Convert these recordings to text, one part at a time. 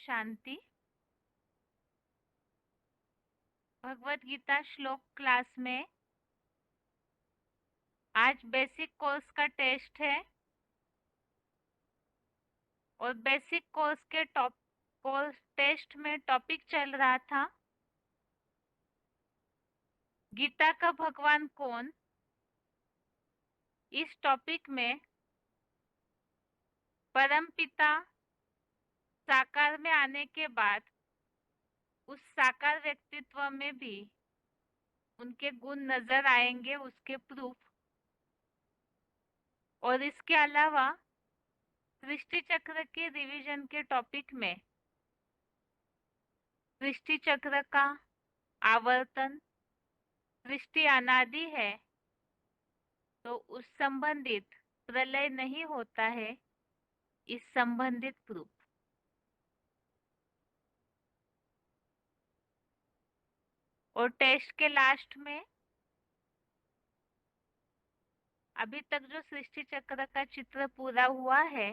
शांति। भगवत गीता श्लोक क्लास में आज बेसिक कोर्स का टेस्ट है और बेसिक कोर्स के कोर्स टेस्ट में टॉपिक चल रहा था गीता का भगवान कौन। इस टॉपिक में परमपिता साकार में आने के बाद उस साकार व्यक्तित्व में भी उनके गुण नजर आएंगे, उसके प्रूफ। और इसके अलावा सृष्टि चक्र के रिवीजन के टॉपिक में सृष्टि चक्र का आवर्तन, सृष्टि अनादि है तो उस संबंधित प्रलय नहीं होता है, इस संबंधित प्रूफ। और टेस्ट के लास्ट में अभी तक जो सृष्टि चक्र का चित्र पूरा हुआ है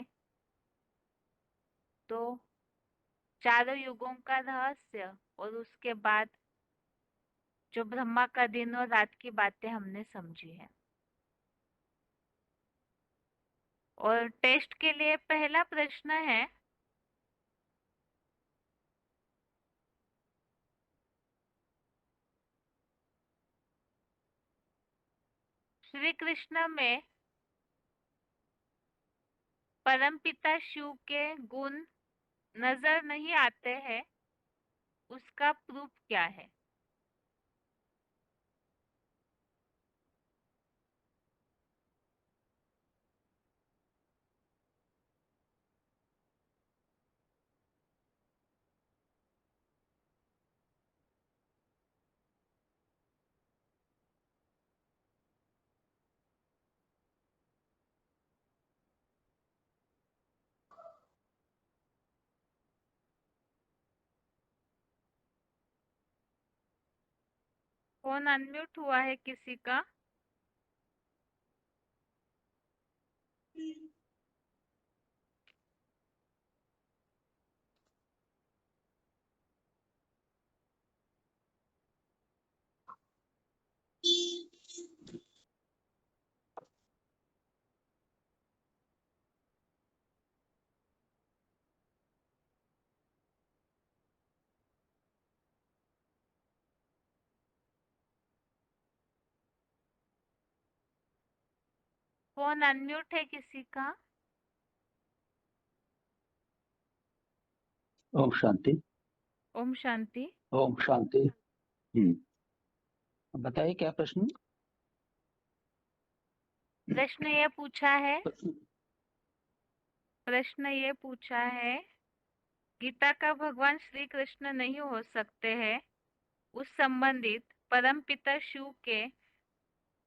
तो चारों युगों का रहस्य और उसके बाद जो ब्रह्मा का दिन और रात की बातें हमने समझी है। और टेस्ट के लिए पहला प्रश्न है, श्री कृष्ण में परमपिता शिव के गुण नजर नहीं आते हैं, उसका प्रूफ क्या है? फोन अनम्यूट हुआ है किसी का? फोन अनम्यूट है किसी का? ओम शांति। ओम शांति। ओम शांति। बताइए क्या प्रश्न? प्रश्न ये पूछा है गीता का भगवान श्री कृष्ण नहीं हो सकते हैं, उस संबंधित परम पिता शिव के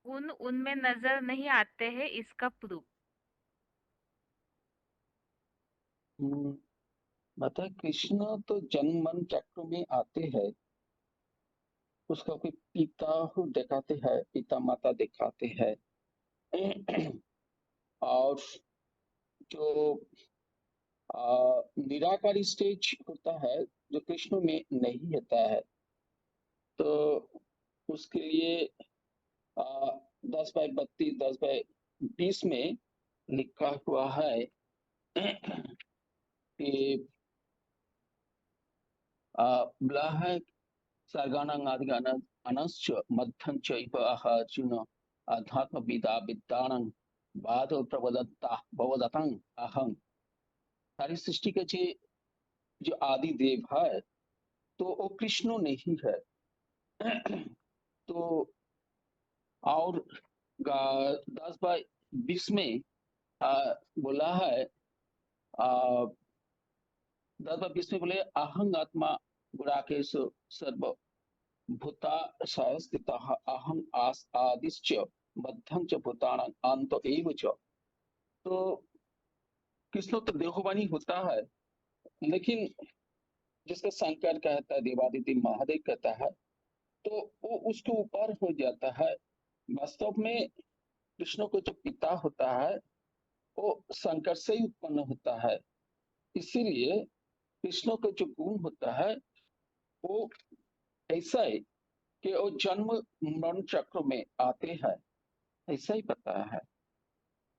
गुण उनमें नजर नहीं आते हैं, इसका प्रूफ। बताए कृष्ण तो जन्म मरण चक्र में आते हैं, उसका कोई पिता दिखाते हैं, पिता माता दिखाते हैं। और जो निराकारी स्टेज होता है जो कृष्ण में नहीं होता है, तो उसके लिए 10/32 10/20 में लिखा हुआ है कि बोला है सर्गाणां आदिगानां अनश्च मध्यं चैव अर्जुन अध्यात्म विदा विद्यानां बाद प्रवदत्ता भवदतं अहं। सारी सृष्टि के जो आदि देव है तो वो कृष्ण नहीं है। तो और 10/20 में बोला है, 10/20 में बोले अहं आत्मा गुणाकेश सर्व भूता सहस्थितः अहं आदिश्च मध्यं च भूतानां अंत एव च। तो कृष्ण तो देहवानी होता है, लेकिन जिसका शंकर कहता है, देवादिदेव महादेव कहता है, तो वो उसके ऊपर हो जाता है। वास्तव में कृष्ण को जो पिता होता है वो शंकर से ही उत्पन्न होता है। इसीलिए कृष्ण का जो गुण होता है वो ऐसा है कि वो जन्म मरण चक्र में आते हैं, ऐसा ही बताया है।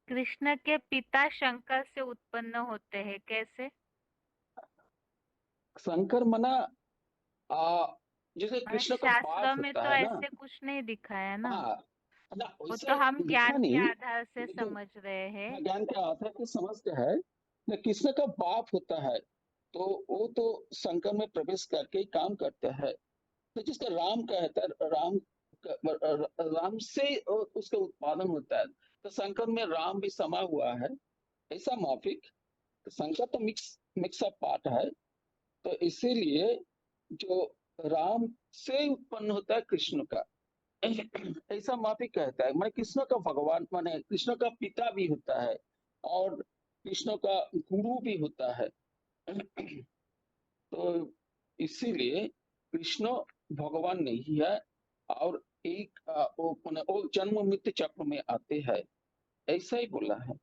कृष्ण के पिता शंकर से उत्पन्न होते हैं, कैसे? शंकर मना आ, जैसे मैंने कृष्ण का बाप शास्त्रों में होता तो है ना। ऐसे कुछ नहीं दिखाया ना। हाँ, ना वो वैसे तो हम लिखा ज्ञान के नहीं, आधार से लेकिन समझ रहे हैं। हाँ, ज्ञान के आधार पर समझते हैं ना। कृष्ण का बाप होता है तो वो तो शंकर में प्रवेश करके ही काम करते हैं। तो जिसका राम कहता है, राम से उसका उत्पादन होता है, तो शंकर में राम भी समा हुआ है, ऐसा माफिक। तो शंकर तो मिक्स अप पार्ट है। तो इसीलिए जो राम से उत्पन्न होता है कृष्ण का, ऐसा माफी कहता है। मैं कृष्ण का भगवान माने कृष्ण का पिता भी होता है और कृष्ण का गुरु भी होता है। तो इसीलिए कृष्ण भगवान नहीं है। और एक वो जन्म मृत्यु चक्र में आते हैं, ऐसा ही बोला है।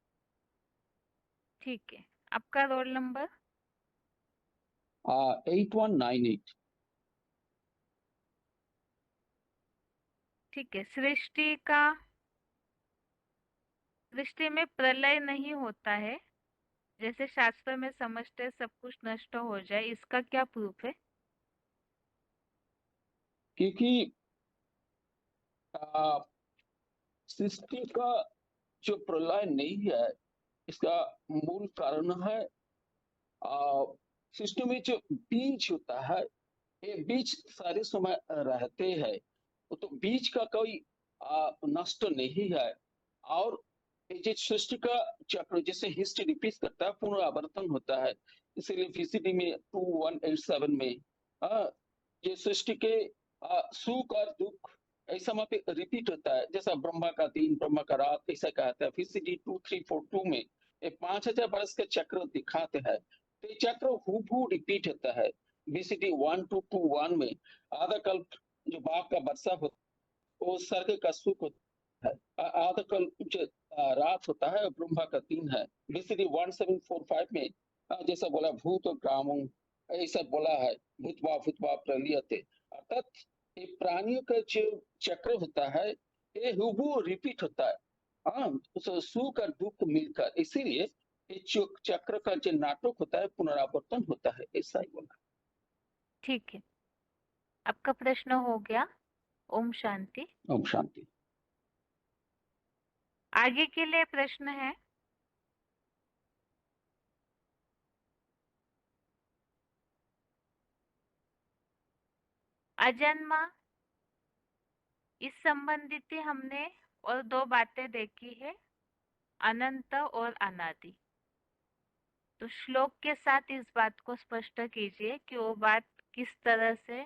ठीक है। आपका रोल नंबर? 8198। ठीक है। सृष्टि में प्रलय नहीं होता है, जैसे शास्त्र में समझते हैं सब कुछ नष्ट हो जाए, इसका क्या प्रूफ है? क्योंकि आ, सृष्टि का जो प्रलय नहीं है, इसका मूल कारण है आ, सृष्टि में जो बीज होता है, ये बीज सारे समय रहते हैं। वो तो बीज का कोई नष्ट नहीं है। और ये जो सृष्टि का चक्र जैसे हिस्ट्री रिपीट करता है, पुनरावर्तन होता है। इसीलिए VCD में 2187 में आ, ये सृष्टि के सुख और दुख ऐसा वहां पे रिपीट होता है। जैसा ब्रह्मा का दिन ब्रह्मा का रात ऐसा कहता है। VCD 2342 में ये 5000 वर्ष का चक्र दिखाते हैं। तो ये चक्र हूबहू रिपीट होता है। VCD 1221 में आधा कल्प जो बाघ का वर्षा होता है वो सर्ग का सुख होता है। आधा कल्प जो रात होता है ब्रह्मा का दिन है। VCD 1745 में जैसा बोला भूत और ग्रामों ऐसा बोला है। भूतवा प्रलियते, अर्थात ये प्राणियों का जो चक्र होता है ये हूबहू रिपीट होता है। हाँ, तो सुख और दुख मिलकर, इसीलिए ये चक्र का जो नाटक होता है पुनरावर्तन होता है, ऐसा ही बोला। ठीक है। आपका प्रश्न हो गया। ओम शांति। ओम शांति। आगे के लिए प्रश्न है, अजन्मा, इस संबंधित ही हमने और दो बातें देखी है, अनंत और अनादि। तो श्लोक के साथ इस बात को स्पष्ट कीजिए कि वो बात किस तरह से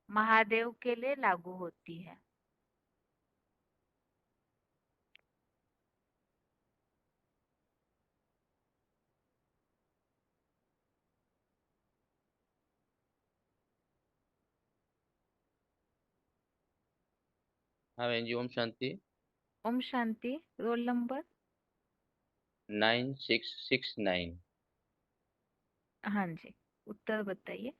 महादेव के लिए लागू होती है। हाँ बहन जी, ओम शांति। ओम शांति। Roll number? 9669। हाँ जी। उत्तर बताइए।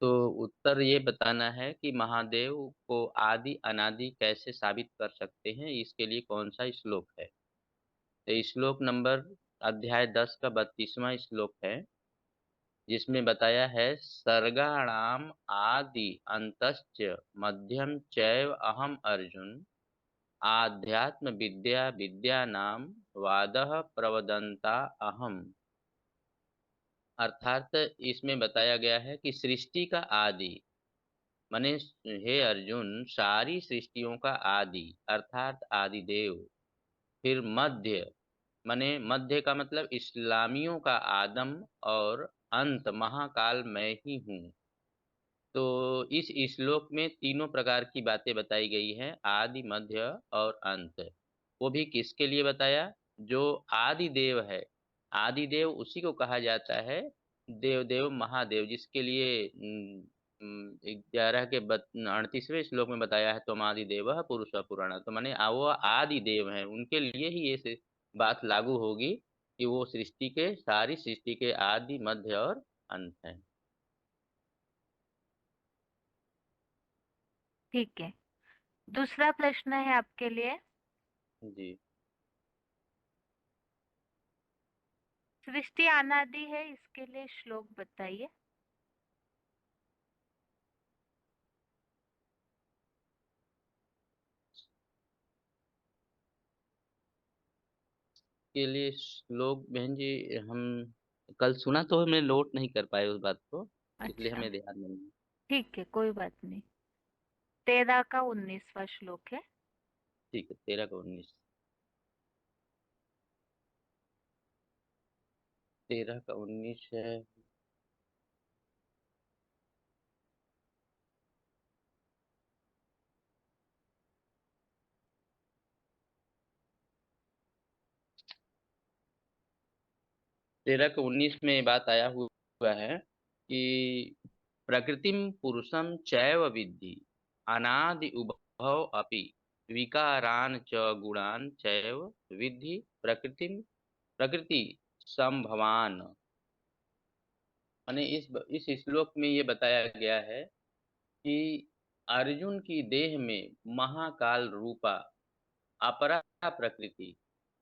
तो उत्तर ये बताना है कि महादेव को आदि अनादि कैसे साबित कर सकते हैं, इसके लिए कौन सा श्लोक है। तो श्लोक नंबर अध्याय 10 का 32वां श्लोक है, जिसमें बताया है सर्गाणाम आदि अंतश्च मध्यम चैव अहम अर्जुन आध्यात्म विद्या विद्यानाम वादः प्रवदंता अहम। अर्थात इसमें बताया गया है कि सृष्टि का आदि माने, हे अर्जुन, सारी सृष्टियों का आदि अर्थात आदि देव। फिर मध्य माने, मध्य का मतलब इस्लामियों का आदम। और अंत महाकाल मैं ही हूँ। तो इस श्लोक में तीनों प्रकार की बातें बताई गई हैं, आदि मध्य और अंत। वो भी किसके लिए बताया? जो आदि देव है। आदि देव उसी को कहा जाता है देव देव महादेव, जिसके लिए 11 के 38वें श्लोक में बताया है, तुम आदि देव पुरुष पुराण। तो माने वो आदि देव हैं, उनके लिए ही ये बात लागू होगी कि वो सारी सृष्टि के आदि, मध्य और अंत है। ठीक है, दूसरा प्रश्न है आपके लिए। जी। सृष्टि अनादि है, इसके लिए श्लोक बताइए। के लिए श्लोक बहन जी, हम कल सुना तो मैं नोट नहीं कर पाए उस बात को, इसलिए अच्छा, हमें ध्यान नहीं है। ठीक है, कोई बात नहीं। 13 का 19वां श्लोक है। ठीक है, 13 का 19। 13 का 19 है। तेरह के 19 में बात आया हुआ है कि प्रकृतिम पुरुषम चैव विद्धि अनादि उभव अपि विकारान च गुणान चैव विद्धि प्रकृति संभवान। माने इस श्लोक में ये बताया गया है कि अर्जुन की देह में महाकाल रूपा अपरा प्रकृति,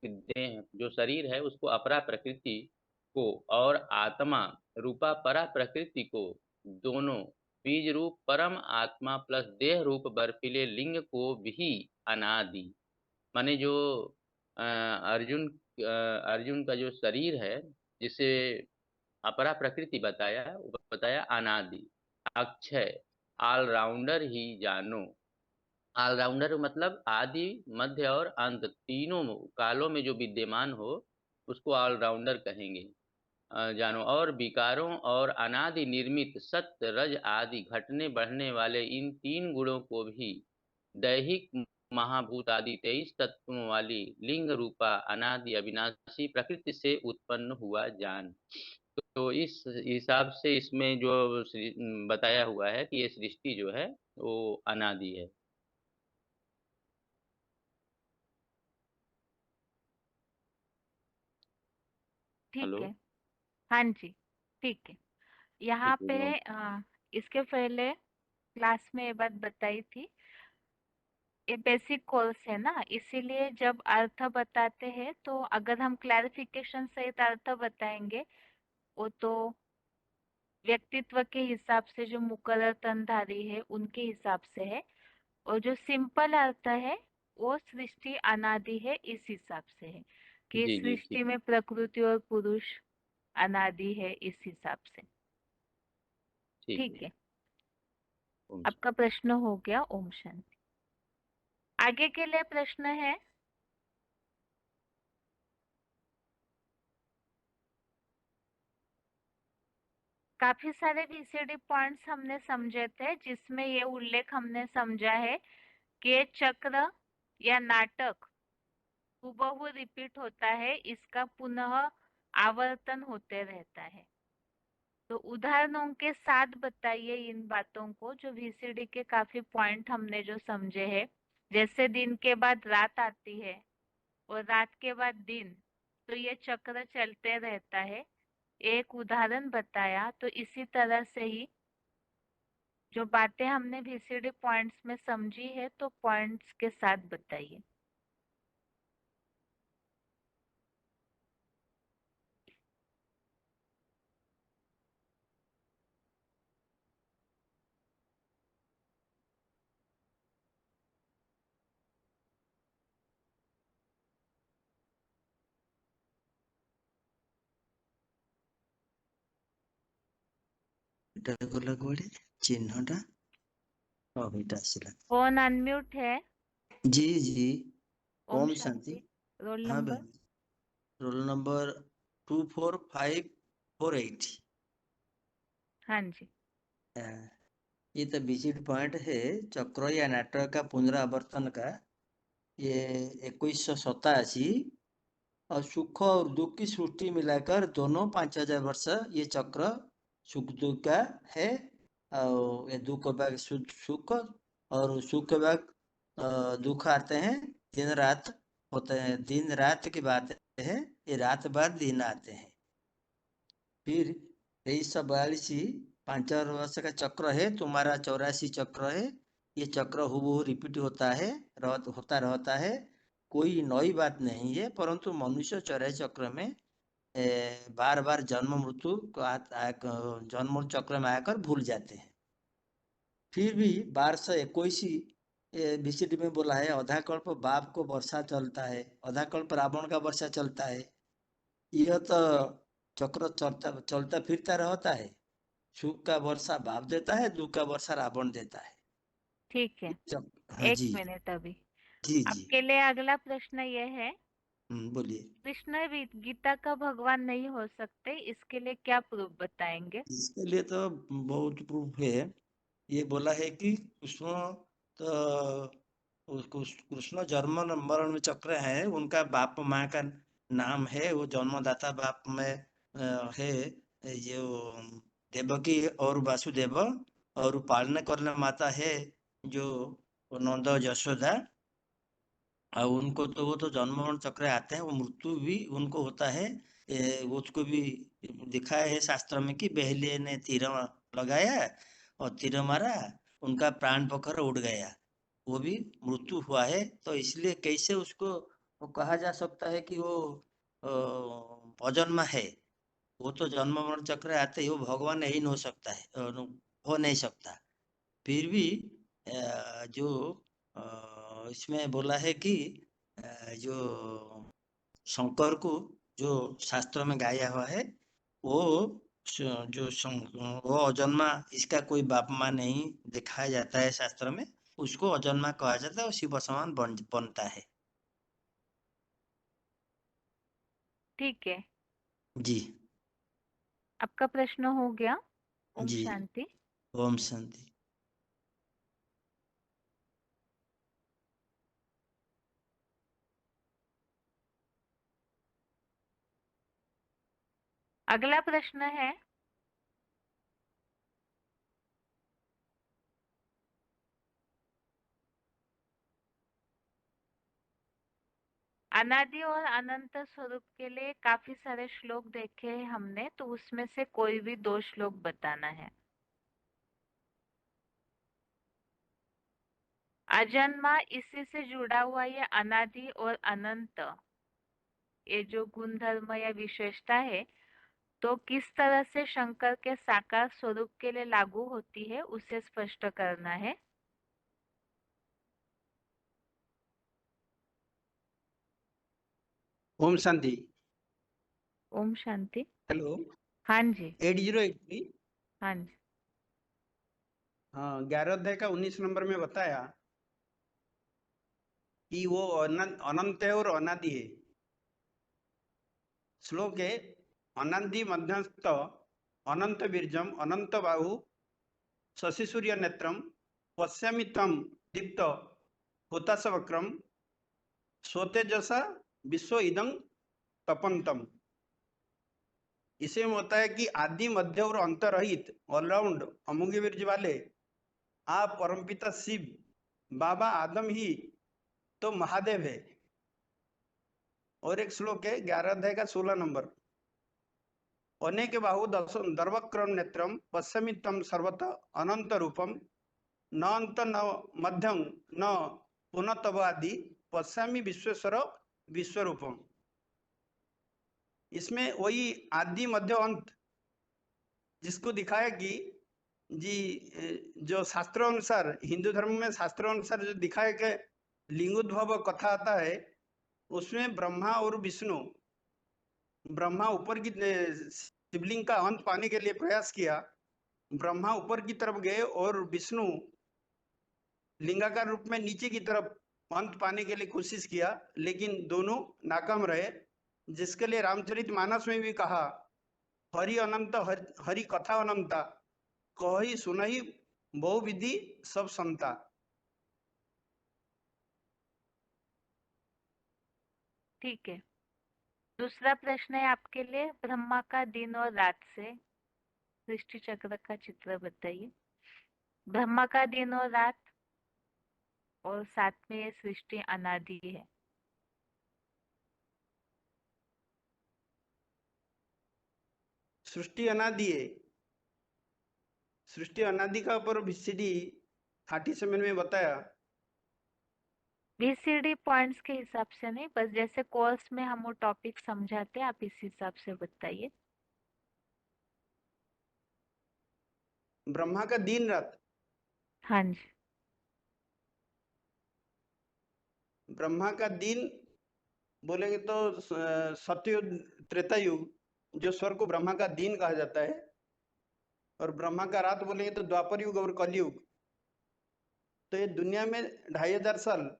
देह जो शरीर है उसको अपरा प्रकृति को और आत्मा रूपा परा प्रकृति को, दोनों बीज रूप परम आत्मा प्लस देह रूप बर्फीले लिंग को भी अनादि, माने जो अर्जुन का जो शरीर है जिसे अपरा प्रकृति बताया, वो बताया अनादि, अक्षय, ऑलराउंडर ही जानो। ऑलराउंडर मतलब आदि, मध्य और अंत तीनों कालों में जो विद्यमान हो उसको ऑलराउंडर कहेंगे। जानो, और विकारों और अनादि निर्मित सत्य रज आदि घटने बढ़ने वाले इन तीन गुणों को भी दैहिक महाभूत आदि 23 तत्वों वाली लिंग रूपा अनादि अविनाशी प्रकृति से उत्पन्न हुआ जान। तो इस हिसाब से इसमें जो बताया हुआ है कि ये सृष्टि जो है वो अनादि है। ठीक हेलो। है, हाँ जी, ठीक है। यहाँ ठीक है पे मैम। इसके पहले क्लास में ये बात बताई थी। ये बेसिक कोर्स है ना, इसीलिए जब अर्थ बताते हैं तो अगर हम क्लैरिफिकेशन सहित अर्थ बताएंगे, वो तो व्यक्तित्व के हिसाब से जो मुकर्रर तनधारी है उनके हिसाब से है, और जो सिंपल अर्थ है वो सृष्टि अनादि है इस हिसाब से है कि जी जी, सृष्टि ठीक में प्रकृति और पुरुष अनादि है इस हिसाब से। ठीक ठीक है। है, ओम आपका प्रश्न हो गया। ओम शांति। आगे के लिए प्रश्न है। काफी सारे वीसीडी पॉइंट्स हमने समझे थे, जिसमें ये उल्लेख हमने समझा है कि ये चक्र या नाटक हूबहू रिपीट होता है, इसका पुनः आवर्तन होते रहता है। तो उदाहरणों के साथ बताइए इन बातों को, जो वीसीडी के काफी पॉइंट हमने जो समझे हैं। जैसे दिन के बाद रात आती है और रात के बाद दिन, तो ये चक्र चलते रहता है। एक उदाहरण बताया, तो इसी तरह से ही जो बातें हमने वीसीडी पॉइंट्स में समझी है तो पॉइंट्स के साथ बताइए। ଏଟା ଗଲା କୁଆଡେ ଚିହ୍ନଟା? ହଁ ଏଇଟା ଆସିଲା। कौन अनम्यूट है? जी जी। ओम ओम शांति। शांति। रोल हाँ नंबर? बहन। Roll number 24548। हाँ जी। ये तो विजिट पॉइंट है चक्र या नाटक का पुनरावर्तन का। ये 2187 और सुख और दुख की सृष्टि मिलाकर दोनों 5000 वर्ष ये चक्र सुख दुख का है। और ये दुख के बाद सुख और सुख के बाद दुख आते हैं, दिन रात होते हैं, दिन रात की बात है। ये रात भर दिन आते हैं। फिर 2342 5,000 वर्ष का चक्र है, तुम्हारा 84 चक्र है। ये चक्र हूबहू रिपीट होता है, होता रहता है। कोई नई बात नहीं है, परंतु मनुष्य 84 चक्र में बार बार जन्म मृत्यु जन्म चक्र में आकर भूल जाते हैं। फिर भी 1221 बीसीडी में बोला है, अधाकल्प बाप को वर्षा चलता है, अधाकल्प रावण का वर्षा चलता है। यह तो चक्र चलता फिरता रहता है। सुख का वर्षा बाप देता है, दुख का वर्षा रावण देता है। ठीक है, हाँ एक जी। मिनट अभी। जी जी। आपके लिए अगला प्रश्न यह है, बोलिए। कृष्ण गीता का भगवान नहीं हो सकते, इसके लिए क्या प्रूफ बताएंगे? इसके लिए तो बहुत प्रूफ है। ये बोला है कि कृष्ण तो कृष्ण जन्म मरण में चक्र है, उनका बाप माँ का नाम है, वो जन्मदाता बाप में है जो देवकी और वासुदेव, और पालने करने माता है जो नंद यशोदा। और उनको तो वो तो जन्म मरण चक्र आते हैं, वो मृत्यु भी उनको होता है। उसको भी दिखाया है शास्त्र में कि बहले ने तीर लगाया और तीर मारा, उनका प्राण पकड़ उड़ गया, वो भी मृत्यु हुआ है। तो इसलिए कैसे उसको वो कहा जा सकता है कि वो अजन्मा है? वो तो जन्म मरण चक्र आते ही वो भगवान नहीं हो सकता है, हो नहीं सकता। फिर भी जो इसमें बोला है कि जो शंकर को जो शास्त्र में गाया हुआ है, वो वो अजन्मा, इसका कोई बाप माँ नहीं दिखाया जाता है शास्त्र में, उसको अजन्मा कहा जाता है और शिव समान बनता है। ठीक है, जी। आपका प्रश्न हो गया। ओम जी। शांति। ओम शांति। अगला प्रश्न है, अनादि और अनंत स्वरूप के लिए काफी सारे श्लोक देखे हैं हमने, तो उसमें से कोई भी 2 श्लोक बताना है। अजन्मा, इसी से जुड़ा हुआ ये अनादि और अनंत, ये जो गुण धर्म या विशेषता है, तो किस तरह से शंकर के साकार स्वरूप के लिए लागू होती है, उसे स्पष्ट करना है। ओम शांति। ओम शांति। हेलो। हाँ जी। 8083। हाँ जी। हाँ, 11 अध्याय का 19 नंबर में बताया कि वो अनंत है और अनादि है। श्लोक है, अनादि मध्यस्थ अनंत बीर्जम अनंत बाहु शशि सूर्य नेत्रम पश्यामि तम दीप्त हुताश वक्रम स्वतेजसा विश्व इदं तपंतम। इसे में होता है कि आदि मध्य और अंत रहित ऑलराउंड अमोघ बीर्ज वाले आप परमपिता शिव बाबा आदम ही तो महादेव है। और एक श्लोक है 11 अध्याय का 16 नंबर, अनेक बाहु दर्वक्रम नेत्रम पश्यमि तम सर्वत अनंत रूपम न अंत न मध्यम न पुनतव आदि पश्यामि विश्वेश्वर विश्वरूपम। इसमें वही आदि मध्य अंत जिसको दिखाया कि जी जो शास्त्रों अनुसार, हिंदू धर्म में शास्त्रों अनुसार जो दिखाया कि लिंगोद्भव कथा आता है, उसमें ब्रह्मा और विष्णु, ब्रह्मा ऊपर की शिवलिंग का अंत पाने के लिए प्रयास किया, ब्रह्मा ऊपर की तरफ गए और विष्णु लिंगाकार रूप में नीचे की तरफ अंत पाने के लिए कोशिश किया, लेकिन दोनों नाकाम रहे। जिसके लिए रामचरितमानस में भी कहा, हरि अनंत हरि कथा अनंता कही सुनहि बहु विधि सब संता। ठीक है, दूसरा प्रश्न है आपके लिए, ब्रह्मा का दिन और रात से सृष्टि चक्र का चित्र बताइए। ब्रह्मा का दिन और रात, और साथ में ये सृष्टि अनादि है। सृष्टि अनादि है। सृष्टि अनादि का ऊपर VCD 37 में बताया। VCD पॉइंट्स के हिसाब से नहीं, बस जैसे कोर्स में हम वो टॉपिक समझाते हैं, आप इस हिसाब से बताइए। ब्रह्मा का दिन रात, हाँ जी। ब्रह्मा का दिन बोलेंगे तो सतयुग त्रेता युग जो स्वर्ग को ब्रह्मा का दिन कहा जाता है, और ब्रह्मा का रात बोलेंगे तो द्वापर युग और कलयुग। तो ये दुनिया में 2500 साल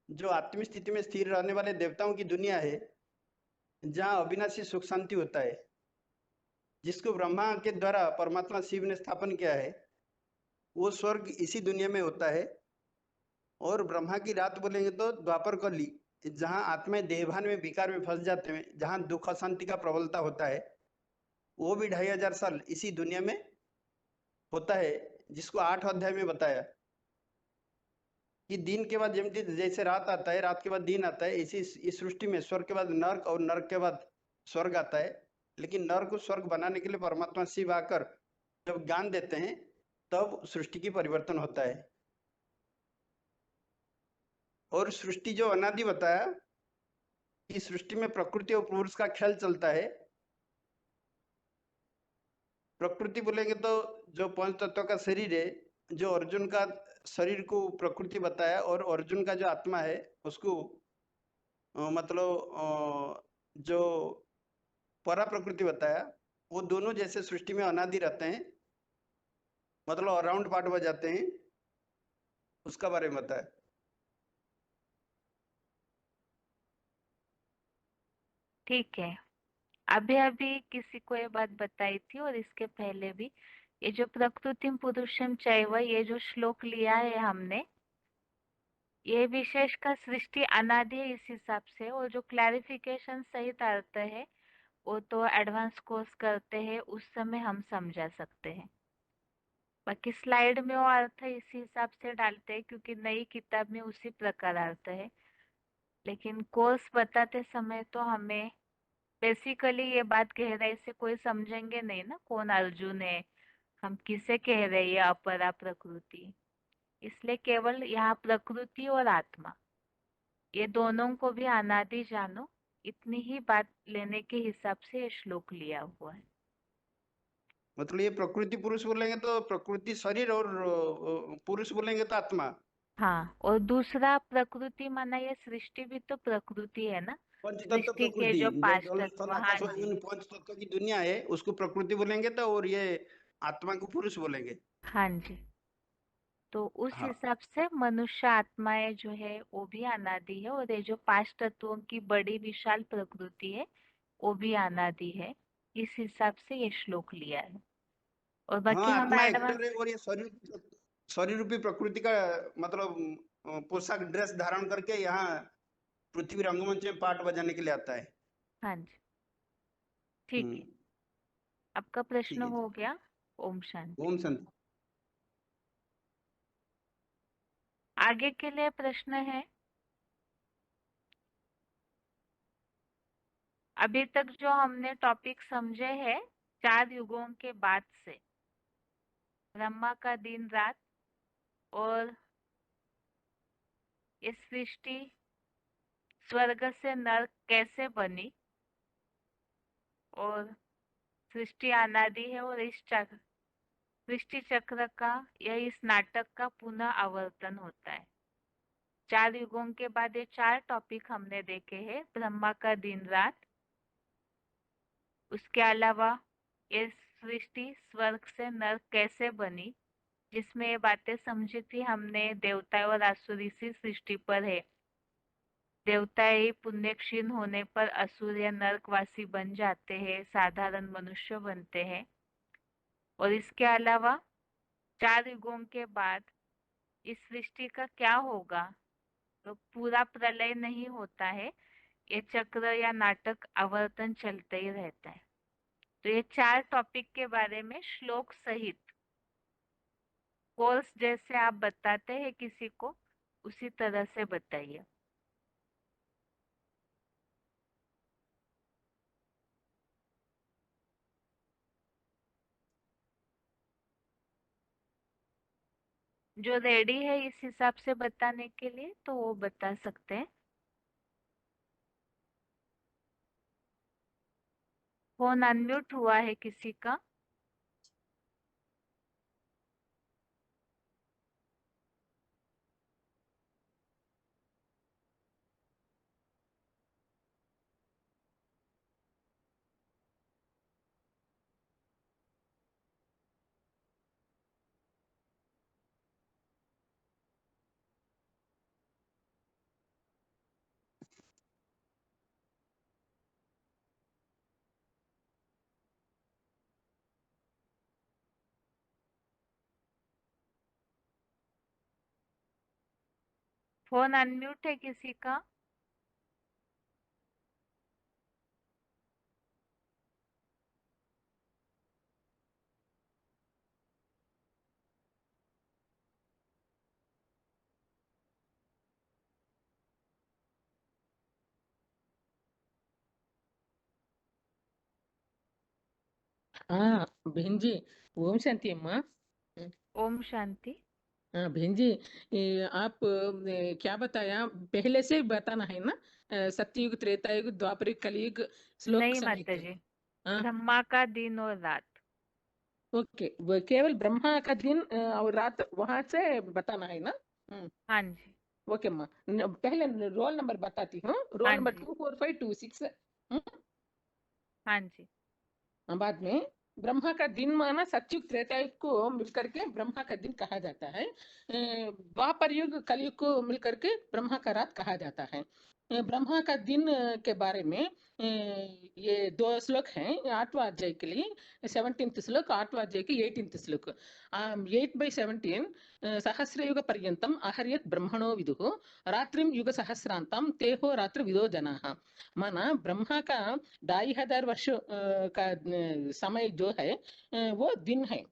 जो आत्मिक स्थिति में स्थिर रहने वाले देवताओं की दुनिया है, जहाँ अविनाशी सुख शांति होता है, जिसको ब्रह्मा के द्वारा परमात्मा शिव ने स्थापन किया है, वो स्वर्ग इसी दुनिया में होता है। और ब्रह्मा की रात बोलेंगे तो द्वापर कली, जहाँ आत्माएं देहभान में विकार में फंस जाते हैं, जहाँ दुख अशांति का प्रबलता होता है, वो भी 2500 साल इसी दुनिया में होता है, जिसको 8 अध्याय में बताया कि दिन के बाद जैसे रात आता है, रात के बाद दिन आता है, इसी इस सृष्टि में स्वर्ग के बाद नर्क और नर्क के बाद स्वर्ग आता है। लेकिन नर्क को स्वर्ग बनाने के लिए परमात्मा शिव आकर जब ज्ञान देते हैं, तब सृष्टि की परिवर्तन होता है। और सृष्टि जो अनादि बताया कि सृष्टि में प्रकृति और पुरुष का खेल चलता है। प्रकृति बोलेंगे तो जो पंच तत्व का शरीर है, जो अर्जुन का शरीर को प्रकृति बताया, और अर्जुन का जो आत्मा है उसको मतलब जो परा प्रकृति बताया। वो दोनों जैसे सृष्टि में अनादि रहते हैं, मतलब अराउंड पार्ट बजाते हैं, उसका बारे में बताया। ठीक है। अभी अभी किसी को ये बात बताई थी, और इसके पहले भी, ये जो प्रकृतिम पुरुषम चैव, ये जो श्लोक लिया है हमने, ये विशेषकर सृष्टि अनादि है इस हिसाब से। और जो क्लैरिफिकेशन सहित अर्थ है वो तो एडवांस कोर्स करते हैं उस समय हम समझा सकते हैं। बाकी स्लाइड में वो अर्थ इसी हिसाब से डालते हैं क्योंकि नई किताब में उसी प्रकार अर्थ है। लेकिन कोर्स बताते समय तो हमें बेसिकली ये बात गहराई से कोई समझेंगे नहीं ना, कौन अर्जुन है, हम किसे कह रहे हैं ये अपरा प्रकृति। इसलिए केवल यहाँ प्रकृति और आत्मा, ये दोनों को भी अनादि जानो, इतनी ही बात लेने के हिसाब से ये श्लोक लिया हुआ है। मतलब ये प्रकृति पुरुष बोलेंगे तो प्रकृति शरीर, और पुरुष बोलेंगे तो आत्मा। हाँ, और दूसरा प्रकृति माना ये सृष्टि भी तो प्रकृति है ना, पंच तत्व सृष्टि के प्रकृति जो जो 5 जल तत्व। स्थल हाँ आकाश जी। वायु पंच तत्व की दुनिया है, उसको प्रकृति बोलेंगे तो, और ये आत्मा को पुरुष बोलेंगे। हाँ जी। तो उस हाँ हिसाब से मनुष्य आत्माएं जो है वो भी अनादि है, और ये जो 5 तत्वों की बड़ी विशाल प्रकृति है वो भी अनादि है। इस हिसाब से ये श्लोक लिया है। और हाँ, बाकी हम आत्मा एडवांस। एक्टर है, और ये शरीर शरीर रूपी प्रकृति का मतलब पोशाक ड्रेस धारण करके यहाँ पृथ्वी रंगमंच में पाठ बजाने के लिए आता है। हाँ जी। ठीक है। हम्म। आपका प्रश्न ठीक है जी। हो गया। ओम शांति। ओम शांति। आगे के लिए प्रश्न है। अभी तक जो हमने टॉपिक समझे हैं 4 युगों के बाद से, ब्रह्मा का दिन रात, और ये सृष्टि स्वर्ग से नरक कैसे बनी, और सृष्टि अनादि है, और इस चक्र, सृष्टि चक्र का या इस नाटक का पुनः आवर्तन होता है। 4 युगों के बाद ये 4 टॉपिक हमने देखे हैं। ब्रह्मा का दिन रात, उसके अलावा ये सृष्टि स्वर्ग से नरक कैसे बनी, जिसमें ये बातें समझी थी हमने, देवता और असुर इसी सृष्टि पर है। देवता ही पुण्य क्षीण होने पर असुर या नरकवासी बन जाते हैं, साधारण मनुष्य बनते हैं। और इसके अलावा 4 युगों के बाद इस सृष्टि का क्या होगा, तो पूरा प्रलय नहीं होता है, ये चक्र या नाटक आवर्तन चलते ही रहता है। तो ये 4 टॉपिक के बारे में श्लोक सहित कोर्स जैसे आप बताते हैं किसी को, उसी तरह से बताइए। जो रेडी है इस हिसाब से बताने के लिए तो वो बता सकते हैं। फोन अनम्यूट हुआ है किसी का? फोन अनम्यूट है किसी का? हाँ बहन जी, ओम शांति अम्मा। ओम शांति। हाँ बहन जी, आप क्या बताया पहले से बताना है ना? सत्ययुग, त्रेता युग, द्वापर युग, कलयुग श्लोक नहीं माता समेत। जी, हाँ ब्रह्मा का दिन और रात। ओके, वो केवल ब्रह्मा का दिन और रात वहां से बताना है ना? हाँ जी। ओके अम्मा, पहले रोल नंबर बताती हूँ। रोल हाँ नंबर जी। 24526। हाँ जी। बाद में ब्रह्मा का दिन माना सतयुग त्रेता युग को मिलकर के ब्रह्मा का दिन कहा जाता है। द्वापर युग कलयुग को मिलकर के ब्रह्मा का रात कहा जाता है। ब्रह्मा का दिन के बारे में ये दो श्लोक हैं 8वां अध्याय के लिए। 17th श्लोक, 8वां अध्याय के 18th श्लोक। 8/17 सहस्रयुग पर्यंतम अहर्यत ब्रह्मणो विदुः रात्रिम युग सहस्रांतम तेहो रात्र विदो जनाः। माना ब्रह्मा का 2500 वर्ष का समय जो है वो दिन है।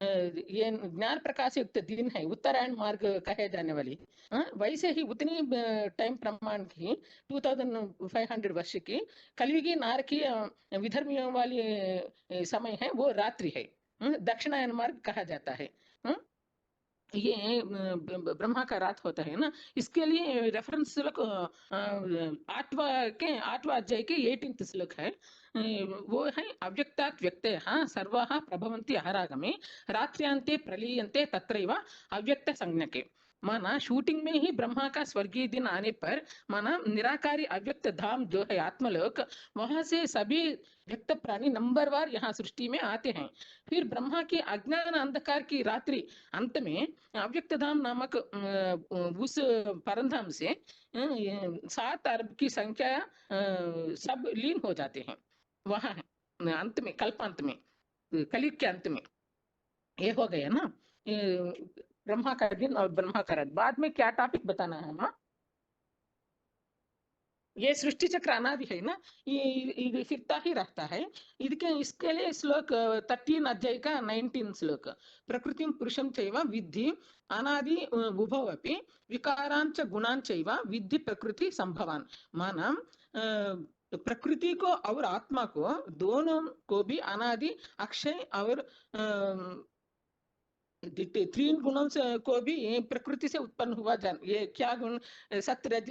ये ज्ञान प्रकाश युक्त दिन है, उत्तरायण मार्ग कहे जाने वाली। वैसे ही उतनी टाइम प्रमाण की 2500 वर्ष की कलयुगी नार की विधर्मियों वाली समय है, वो रात्रि है। दक्षिणायन मार्ग कहा जाता है। ये ब्रह्मा का रात होता है ना, इसके लिए रेफरेंस श्लोक 8वां अध्याय के 18th श्लोक है। वो है अव्यक्तात् व्यक्तयः सर्वाः प्रभवन्ति अहरागमे रात्र्यांते प्रलीयन्ते तत्रैव अव्यक्त संज्ञके। माना शूटिंग में ही ब्रह्मा का स्वर्गीय दिन आने पर माना निराकारी अव्यक्त धाम जो है आत्मलोक, वहां से सभी व्यक्त प्राणी नंबर वार यहाँ सृष्टि में आते हैं। फिर ब्रह्मा की अज्ञान अंधकार की रात्रि अंत में अव्यक्त धाम नामक उस परंधाम से 7 अरब की संख्या सब लीन हो जाते हैं वहां है अंत में, कल्पांत में, कलयुग के अंत में। ये हो गया ना ब्रह्मा का दिन और ब्रह्मा का रात। बाद में क्या टॉपिक बताना है माँ? ये सृष्टि चक्र अनादि है ना, ये फिरता ही रहता है। इसके लिए श्लोक 13 अध्याय का 19 श्लोक। प्रकृति पुरुषम चैव विद्धि अनादि उभौ अपि विकारांच गुणांचैव विद्धि प्रकृति संभवान। माना प्रकृति को और आत्मा को दोनों को भी अनादि अक्षय और तीन गुणों से को भी प्रकृति से उत्पन्न हुआ जान। ये क्या गुण? सत्य रज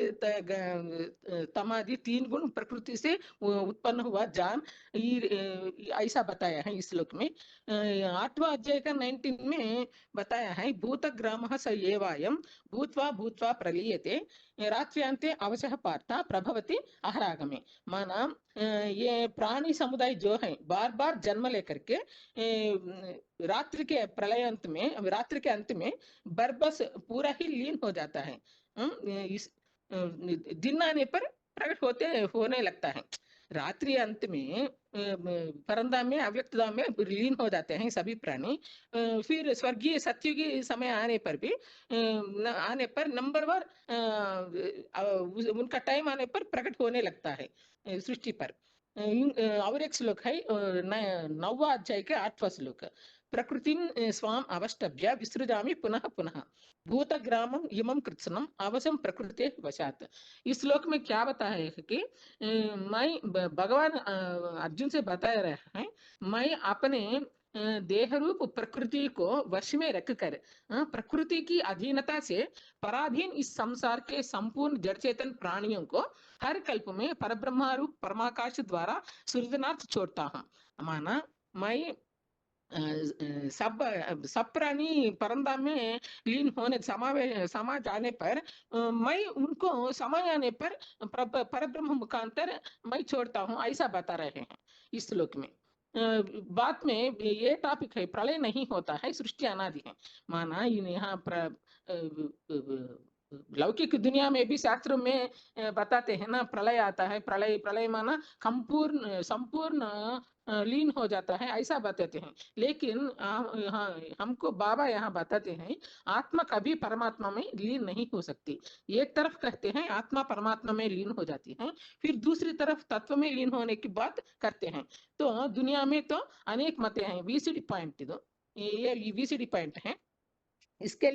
तमादि 3 गुण प्रकृति से उत्पन्न हुआ जान, ये ऐसा बताया है इस श्लोक में। 8वां अध्याय का 19 में बताया है भूतग्रामः स एवायं भूत्वा भूत्वा प्रलीयते रात्र्यांते अवशः पार्थ प्रभवति अहरागमे। माना ये प्राणी समुदाय जो है बार बार जन्म लेकर के रात्रि के प्रलय अंत में, रात्रि के अंत में बरबस पूरा ही लीन हो जाता है। इस दिन आने पर प्रकट होने लगता है। रात्रि अंत में परंदा में अव्यक्त धाम में लीन हो जाते हैं सभी प्राणी। फिर स्वर्गीय सत्युगी समय आने पर भी आने पर नंबर वार उनका टाइम आने पर प्रकट होने लगता है सृष्टि पर। और एक श्लोक है 9वां अध्याय के 8वां श्लोक। प्रकृतिं स्वाम अवष्टभ्य विसृजामि पुनः पुनः भूतग्रामम इमं कृत्स्नम अवसम प्रकृते वशात। इस श्लोक में क्या बताया है कि मैं भगवान अर्जुन से बताया रहा है, मैं अपने देह रूप प्रकृति को वश में रखकर प्रकृति की अधीनता से पराधीन इस संसार के संपूर्ण जड़ चेतन प्राणियों को हर कल्प में परब्रह्म रूप परमाकाश द्वारा सृजनार्थ छोड़ता हूँ। माना मैं सब प्राणी परंदा में लीन होने समा जाने पर मैं उनको समय आने पर परब्रह्म मुखांतर मैं छोड़ता हूँ, ऐसा बता रहे हैं इस श्लोक में। बाद में ये टॉपिक है प्रलय नहीं होता है, सृष्टि अनादि है। माना यहाँ लौकिक दुनिया में भी शास्त्रों में बताते हैं ना, प्रलय आता है। प्रलय माना संपूर्ण लीन हो जाता है, ऐसा बताते हैं। लेकिन हमको बाबा यहाँ बताते हैं आत्मा कभी परमात्मा में लीन नहीं हो सकती। एक तरफ कहते हैं आत्मा परमात्मा में लीन हो जाती है, फिर दूसरी तरफ तत्व में लीन होने की बात करते हैं। तो दुनिया में तो अनेक मतें हैं। VCD पॉइंट ये VCD पॉइंट है। इसके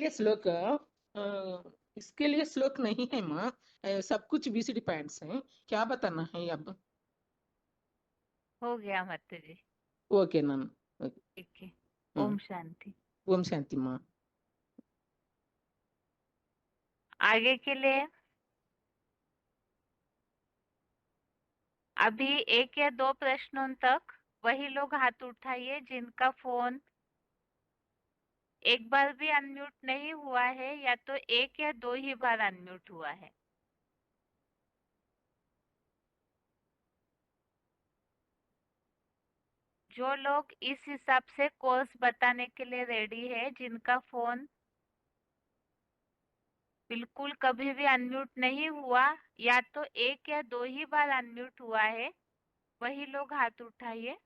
लिए श्लोक नहीं है माँ, सब कुछ VCD पॉइंट्स हैं। क्या बताना है अब? हो गया माता जी। ओके मैम, ठीक है। ओम शांति। ओम शांति माँ। आगे के लिए अभी 1 या 2 प्रश्नों तक वही लोग हाथ उठाइए जिनका फोन एक बार भी अनम्यूट नहीं हुआ है या तो 1 या 2 ही बार अनम्यूट हुआ है। जो लोग इस हिसाब से कोर्स बताने के लिए रेडी है, जिनका फोन बिल्कुल कभी भी अनम्यूट नहीं हुआ या तो 1 या 2 ही बार अनम्यूट हुआ है, वही लोग हाथ उठाइए।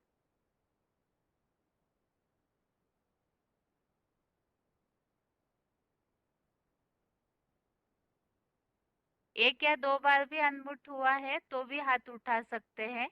एक या 2 बार भी अनम्यूट हुआ है तो भी हाथ उठा सकते हैं।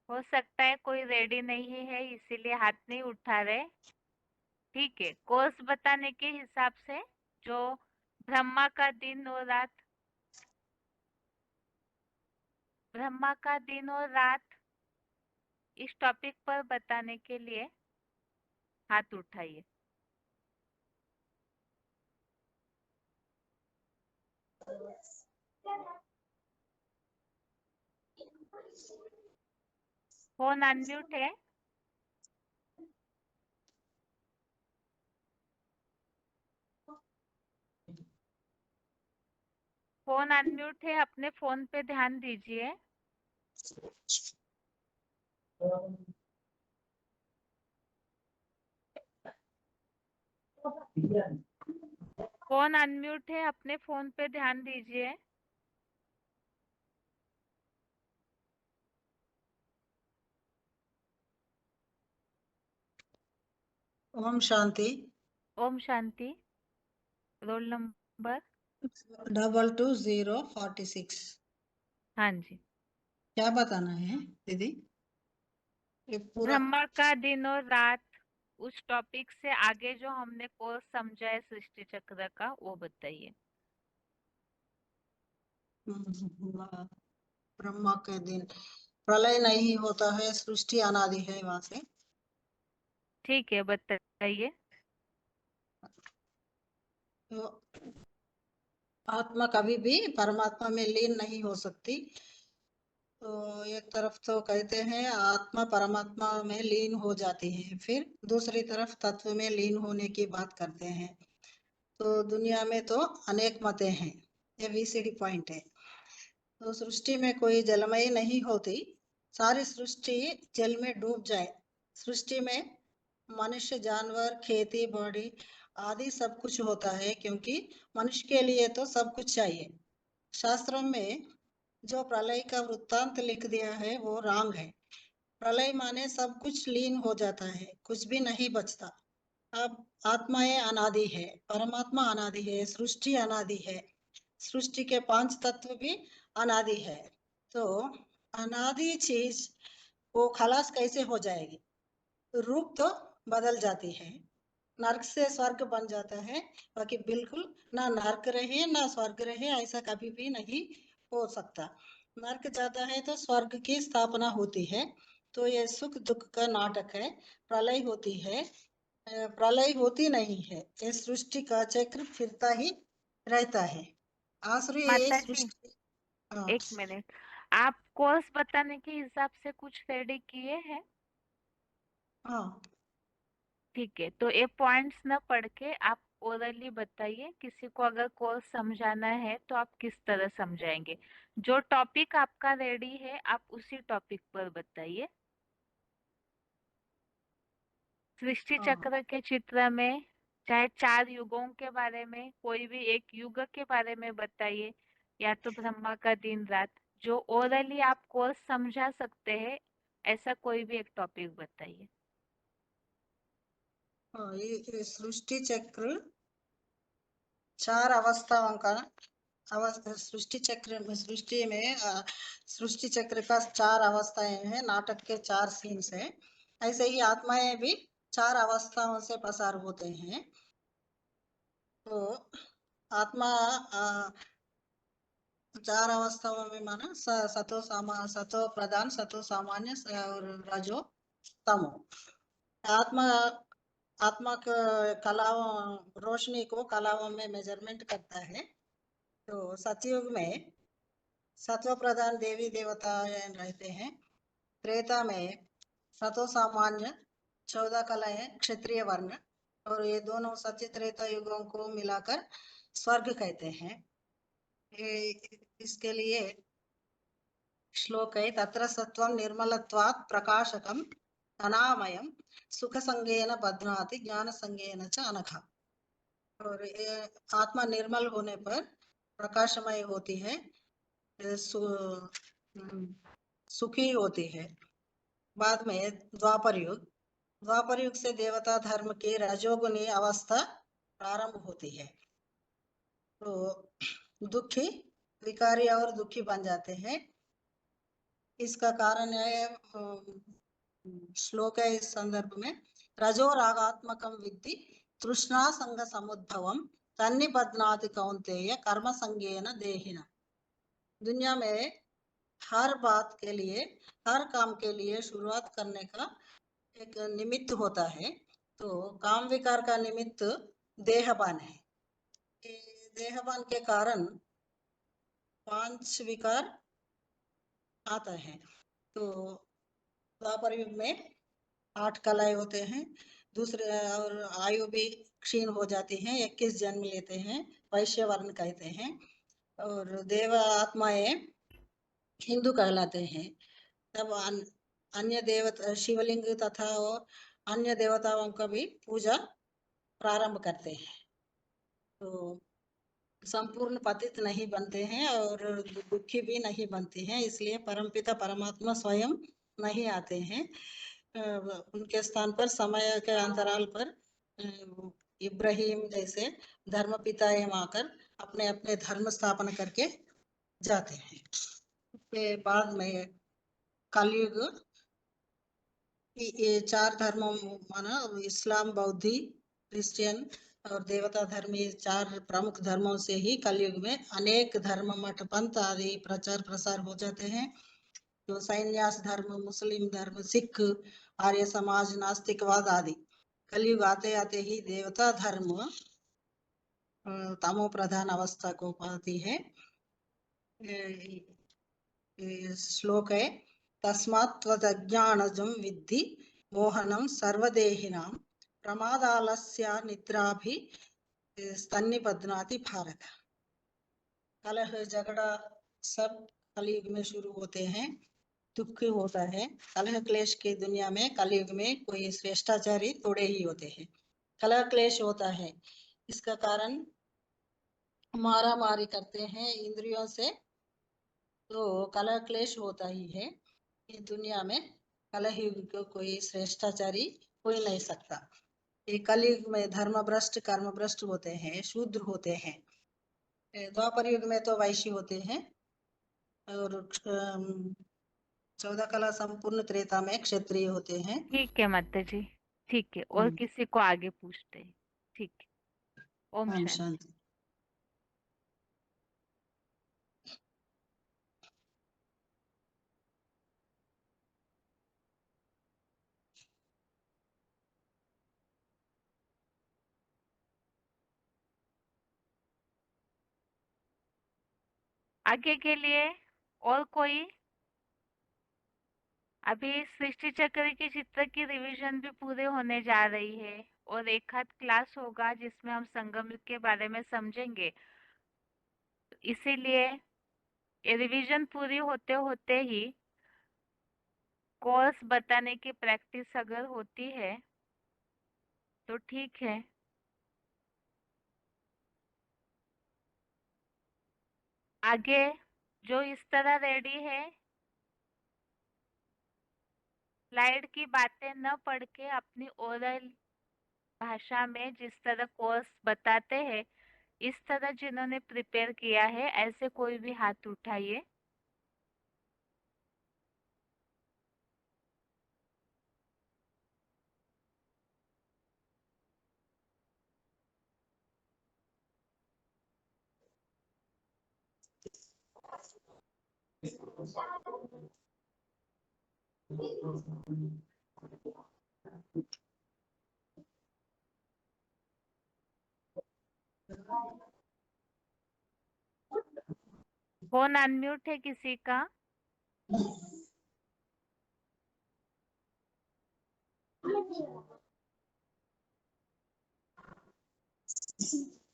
हो सकता है कोई रेडी नहीं है इसीलिए हाथ नहीं उठा रहे। ठीक है, कोर्स बताने के हिसाब से जो ब्रह्मा का दिन और रात इस टॉपिक पर बताने के लिए हाथ उठाइए। फोन अनम्यूट है? फोन अनम्यूट है, अपने फोन पे ध्यान दीजिए। फोन अनम्यूट है, अपने फोन पे ध्यान दीजिए। ओम शांति। ओम शांति। Roll number 22046। हाँ जी। क्या बताना है दीदी? ये पूरा ब्रह्मा का दिन और रात, उस टॉपिक से आगे जो हमने कोर्स समझा है सृष्टि चक्र का, वो बताइए। ब्रह्मा के दिन प्रलय नहीं होता है, सृष्टि अनादि है, वहां से। ठीक है, बताइए। तो आत्मा कभी भी परमात्मा में लीन नहीं हो सकती। तो एक तरफ तो कहते हैं आत्मा परमात्मा में लीन हो जाती है, फिर दूसरी तरफ तत्व में लीन होने की बात करते हैं। तो दुनिया में तो अनेक मतें हैं, ये VCD पॉइंट है। तो सृष्टि में कोई जलमयी नहीं होती, सारी सृष्टि जल में डूब जाए। सृष्टि में मनुष्य, जानवर, खेती बाड़ी आदि सब कुछ होता है, क्योंकि मनुष्य के लिए तो सब कुछ चाहिए। शास्त्रों में जो प्रलय का वृत्तांत लिख दिया है वो रॉन्ग है। प्रलय माने सब कुछ लीन हो जाता है, कुछ भी नहीं बचता। अब आत्मा ये अनादि है, परमात्मा अनादि है, सृष्टि अनादि है, सृष्टि के 5 तत्व भी अनादि है। तो अनादि चीज वो खलास कैसे हो जाएगी? रूप तो बदल जाती है, नरक से स्वर्ग बन जाता है, बाकी बिल्कुल ना नरक रहे ना स्वर्ग रहे ऐसा कभी भी नहीं हो सकता। नरक जाता है तो स्वर्ग की स्थापना होती है। तो ये सुख दुख का नाटक है। प्रलय होती है, प्रलय होती नहीं है, ये सृष्टि का चक्र फिरता ही रहता है। आश्रय ये माता जी, सृष्टि। हाँ। 1 मिनट। आप कोर्स बताने के हिसाब से कुछ रेडी किए हैं? हाँ। ठीक है, तो ये पॉइंट्स न पढ़ के आप ओरली बताइए। किसी को अगर कोर्स समझाना है तो आप किस तरह समझाएंगे? जो टॉपिक आपका रेडी है आप उसी टॉपिक पर बताइए। सृष्टि हाँ। चक्र के चित्र में चाहे 4 युगों के बारे में कोई भी एक युग के बारे में बताइए, या तो ब्रह्मा का दिन रात, जो ओरली आप कोर्स समझा सकते हैं, ऐसा कोई भी एक टॉपिक बताइए। हाँ, ये सृष्टि चक्र 4 अवस्थाओं का सृष्टि चक्र में, सृष्टि में सृष्टि चक्र का 4 अवस्थाएं हैं, नाटक के 4 सीन्स हैं। ऐसे ही आत्माएं भी 4 अवस्थाओं से पसार होते हैं। तो आत्मा 4 अवस्थाओं में माना सतो प्रधान, सतो सामान्य और रजो तमो। आत्मा आत्मा का कलाओं रोशनी को कलाओं में मेजरमेंट करता है। तो सतयुग में सत्व प्रधान देवी देवता रहते हैं। त्रेता में सतो सामान्य 14 कलाएं क्षत्रिय वर्ण, और ये दोनों सत्य त्रेता युगों को मिलाकर स्वर्ग कहते हैं। इसके लिए श्लोक है, तत्र सत्वं निर्मलत्वात् प्रकाशकम् अनामयं सुखसंगेन बध्नाति ज्ञानसंगेन च अनघा। और ये आत्मा निर्मल होने पर प्रकाशमय होती है, सुखी होती है। बाद में द्वापर युग से देवता धर्म की रजोगुनी अवस्था प्रारंभ होती है। तो दुखी विकारी और दुखी बन जाते हैं। इसका कारण है श्लोक है इस संदर्भ में, रजो रागात्मकं विद्धि तृष्णा संग समुद्भवम तन्निबध्नाति कौन्तेय कर्म संगेन देहिना। दुनिया में हर बात के लिए, हर काम के लिए शुरुआत करने का एक निमित्त होता है। तो काम विकार का निमित्त देहबान है। ये देहबान के कारण 5 विकार आता है। तो द्वापर युग में 8 कलाएं होते हैं। दूसरे और आयु भी क्षीण हो जाती है, 21 जन्म लेते हैं, वैश्य वर्ण कहते हैं। और देव आत्माएं हिंदू कहलाते हैं। तब अन्य देवता शिवलिंग तथा अन्य देवताओं का भी पूजा प्रारंभ करते हैं। तो संपूर्ण पतित नहीं बनते हैं और दुखी भी नहीं बनते हैं, इसलिए परमपिता परमात्मा स्वयं नहीं आते हैं। उनके स्थान पर समय के अंतराल पर इब्राहिम जैसे धर्म पिता आकर अपने अपने धर्म स्थापना करके जाते हैं। उसके बाद में कलयुग, ये 4 धर्मों माना इस्लाम, बौद्धि, क्रिश्चियन और देवता धर्म, ये 4 प्रमुख धर्मों से ही कलयुग में अनेक धर्म मठ पंथ आदि प्रचार प्रसार हो जाते हैं। तो सन्यास धर्म, मुस्लिम धर्म, सिख, आर्य समाज, नास्तिकवाद आदि कलयुग आते आते ही देवता धर्म तमो प्रधान अवस्था को पाती है। श्लोक है, तस्मात् त्वदज्ञानजं विद्धि मोहनं सर्वदेहिनां प्रमादालस्य निद्राभि स्तन्निबध्नाति भारत। कलह झगड़ा सब कलयुग में शुरू होते हैं, दुख होता है। कलह क्लेश की दुनिया में कलयुग में कोई श्रेष्ठाचारी थोड़े ही होते हैं। कलह क्लेश होता है, इसका कारण मारा मारी करते हैं इंद्रियों से, तो कलह क्लेश होता ही है। ये दुनिया में कलह युग को कोई श्रेष्ठाचारी हो ही नहीं सकता। ये कलयुग में धर्म भ्रष्ट कर्म भ्रष्ट होते हैं, शूद्र होते हैं। द्वापर युग में तो वैश्य होते हैं और 14 कला संपूर्ण त्रेता में क्षत्रिय होते हैं। ठीक है माता जी, ठीक है। और किसी को आगे पूछते हैं। ठीक है। ओम ओम शांति। शांति। आगे के लिए और कोई? अभी सृष्टि चक्र की चित्र की रिवीजन भी पूरे होने जा रही है और एक आध क्लास होगा जिसमें हम संगम युग के बारे में समझेंगे। इसीलिए ये रिवीजन पूरी होते होते ही कोर्स बताने की प्रैक्टिस अगर होती है तो ठीक है। आगे जो इस तरह रेडी है, स्लाइड की बातें न पढ़ के अपनी ओरल भाषा में जिस तरह कोर्स बताते हैं, इस तरह जिन्होंने प्रिपेयर किया है, ऐसे कोई भी हाथ उठाइए। फोन अनम्यूट है किसी का?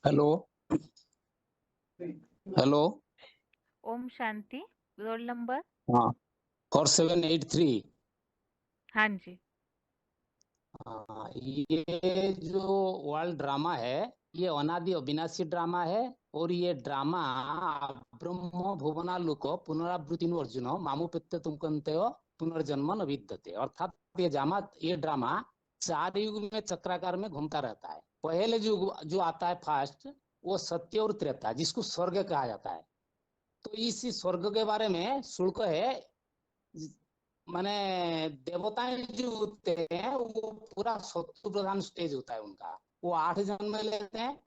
Hello hello. ओम शांति। Roll number? हाँ, 4783। हाँ जी। हाँ, ये जो वर्ल्ड ड्रामा है, ये अनादि अविनाशी ड्रामा है। और ये ड्रामा ब्रह्म भुवनालुको पुनरावृत्ति अर्जुन मामु प्रत्य तुमकंते पुनर्जन्म न विद्यते। अर्थात ये ड्रामा 4 युग में चक्राकार में घूमता रहता है। पहले जो आता है फर्स्ट, वो सत्य और त्रेता, जिसको स्वर्ग कहा जाता है। तो इसी स्वर्ग के बारे में शुल्क है। माने देवताएं जो होते हैं वो पूरा शत्रु प्रधान स्टेज होता है उनका। वो 8 जन्म लेते हैं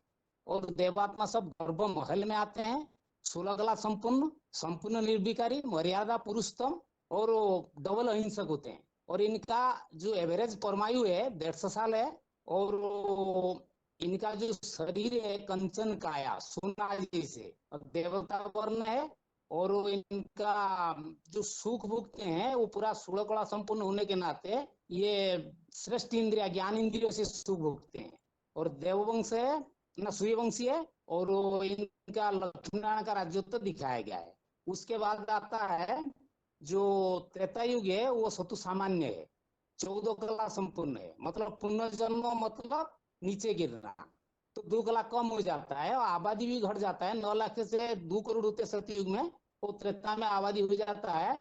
और देवात्मा सब गर्भ महल में आते हैं। 16 कला संपूर्ण, संपूर्ण निर्विकारी, मर्यादा पुरुषोत्तम और डबल अहिंसक होते हैं। और इनका जो एवरेज परमायु है 150 साल है। और इनका जो शरीर है कंचन काया, सोना जैसे, और देवता वर्ण है। और इनका जो सुख भोगते हैं वो पूरा 16 कला संपूर्ण होने के नाते ये श्रेष्ठ इंद्रिया ज्ञान इंद्रियों से सुख भोगते हैं। और देववंश है ना, सूर्यवंशी है। और इनका लक्ष्मी नारायण का राज्योत्तर दिखाया गया है। उसके बाद आता है जो त्रेता युग है, वो सतु सामान्य है, 14 कला संपूर्ण है। मतलब पुनर्जन्म मतलब नीचे गिरना, तो 2 कला कम हो जाता है और आबादी भी घट जाता है। 9 लाख से 2 करोड़ होते सतयुग में, वो त्रेता में आबादी हो जाता है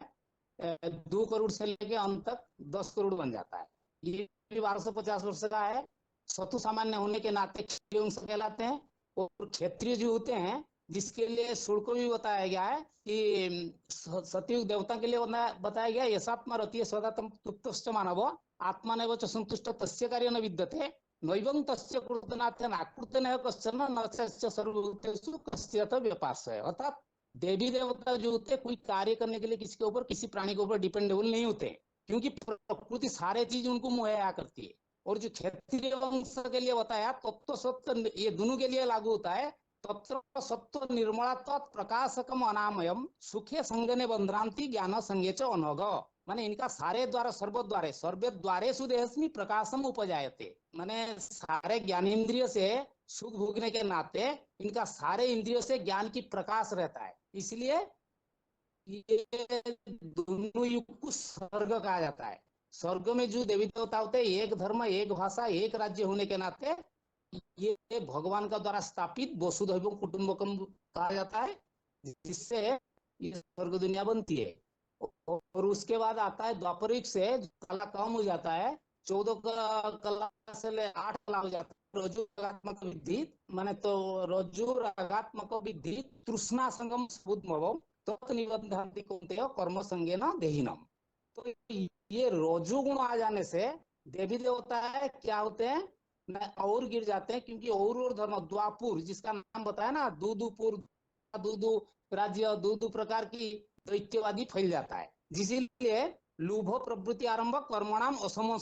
2 करोड़ से लेके अंत तक 10 करोड़ बन जाता है। ये 1250 वर्ष का है। सतु सामान्य होने के नाते क्षत्रिय वंश कहलाते हैं। और क्षेत्रीय जो होते हैं, जिसके लिए शुल्क भी बताया गया है कि सतयुग देवता के लिए बताया गया, यशात्मा रतिय सदा तुप्त मानव आत्मा ने संतुष्ट तस्य कार्य न विद्यते नैवं तस्य कृतनाथन आकृतन कश्चन न सर्वभूतेषु कस्यथ व्यपाश्रय। अर्थात देवी देवता जो होते कोई कार्य करने के लिए किसी के ऊपर, किसी प्राणी के ऊपर डिपेंडेबल नहीं होते, क्योंकि प्रकृति सारे चीज उनको मुहैया करती है। और जो क्षत्रिय वंश के लिए बताया तत्व सत्य, ये दोनों के लिए लागू होता है। तत्र सत्व निर्मलत्व प्रकाशकम अनामयम सुखे संगने बंध्रांति ज्ञान संगे च अनघ। माने इनका सारे द्वारा सर्वद्वारे सर्वे द्वारेषु देहस्मि प्रकाशम उपजायते। माने सारे ज्ञानेन्द्रिय से सुख भोगने के नाते इनका सारे इंद्रियों से ज्ञान की प्रकाश रहता है। इसलिए ये दोनों युग को स्वर्ग कहा जाता है। स्वर्ग में जो देवी देवता होते हैं, एक धर्म, एक भाषा, एक राज्य होने के नाते ये भगवान का द्वारा स्थापित वसुधैव कुटुंबकम कहा जाता है, जिससे ये स्वर्ग दुनिया बनती है। और उसके बाद आता है द्वापर युग से कला कम हो जाता है, 14 कला से ले 8 कला हो जाता है। रज्जु रागात्मक विद्धि माने तो रज्जु रागात्मक विद्धि तृष्णा संगम स्फुटमवम तत्निबंधान्ति कौन्तेय कर्म संज्ञेन देहिनम। तो ये रज्जु गुण आ जाने से देवी देवता है क्या होते हैं न और गिर जाते हैं, क्योंकि और धर्म द्वापुर जिसका नाम बताया ना, दूदुपुर दूदु राज्य दूदु प्रकार की दैत्यवादी फैल जाता है, जिसलिए लुभ प्रवृत्ति आरंभ कर्मणाम असम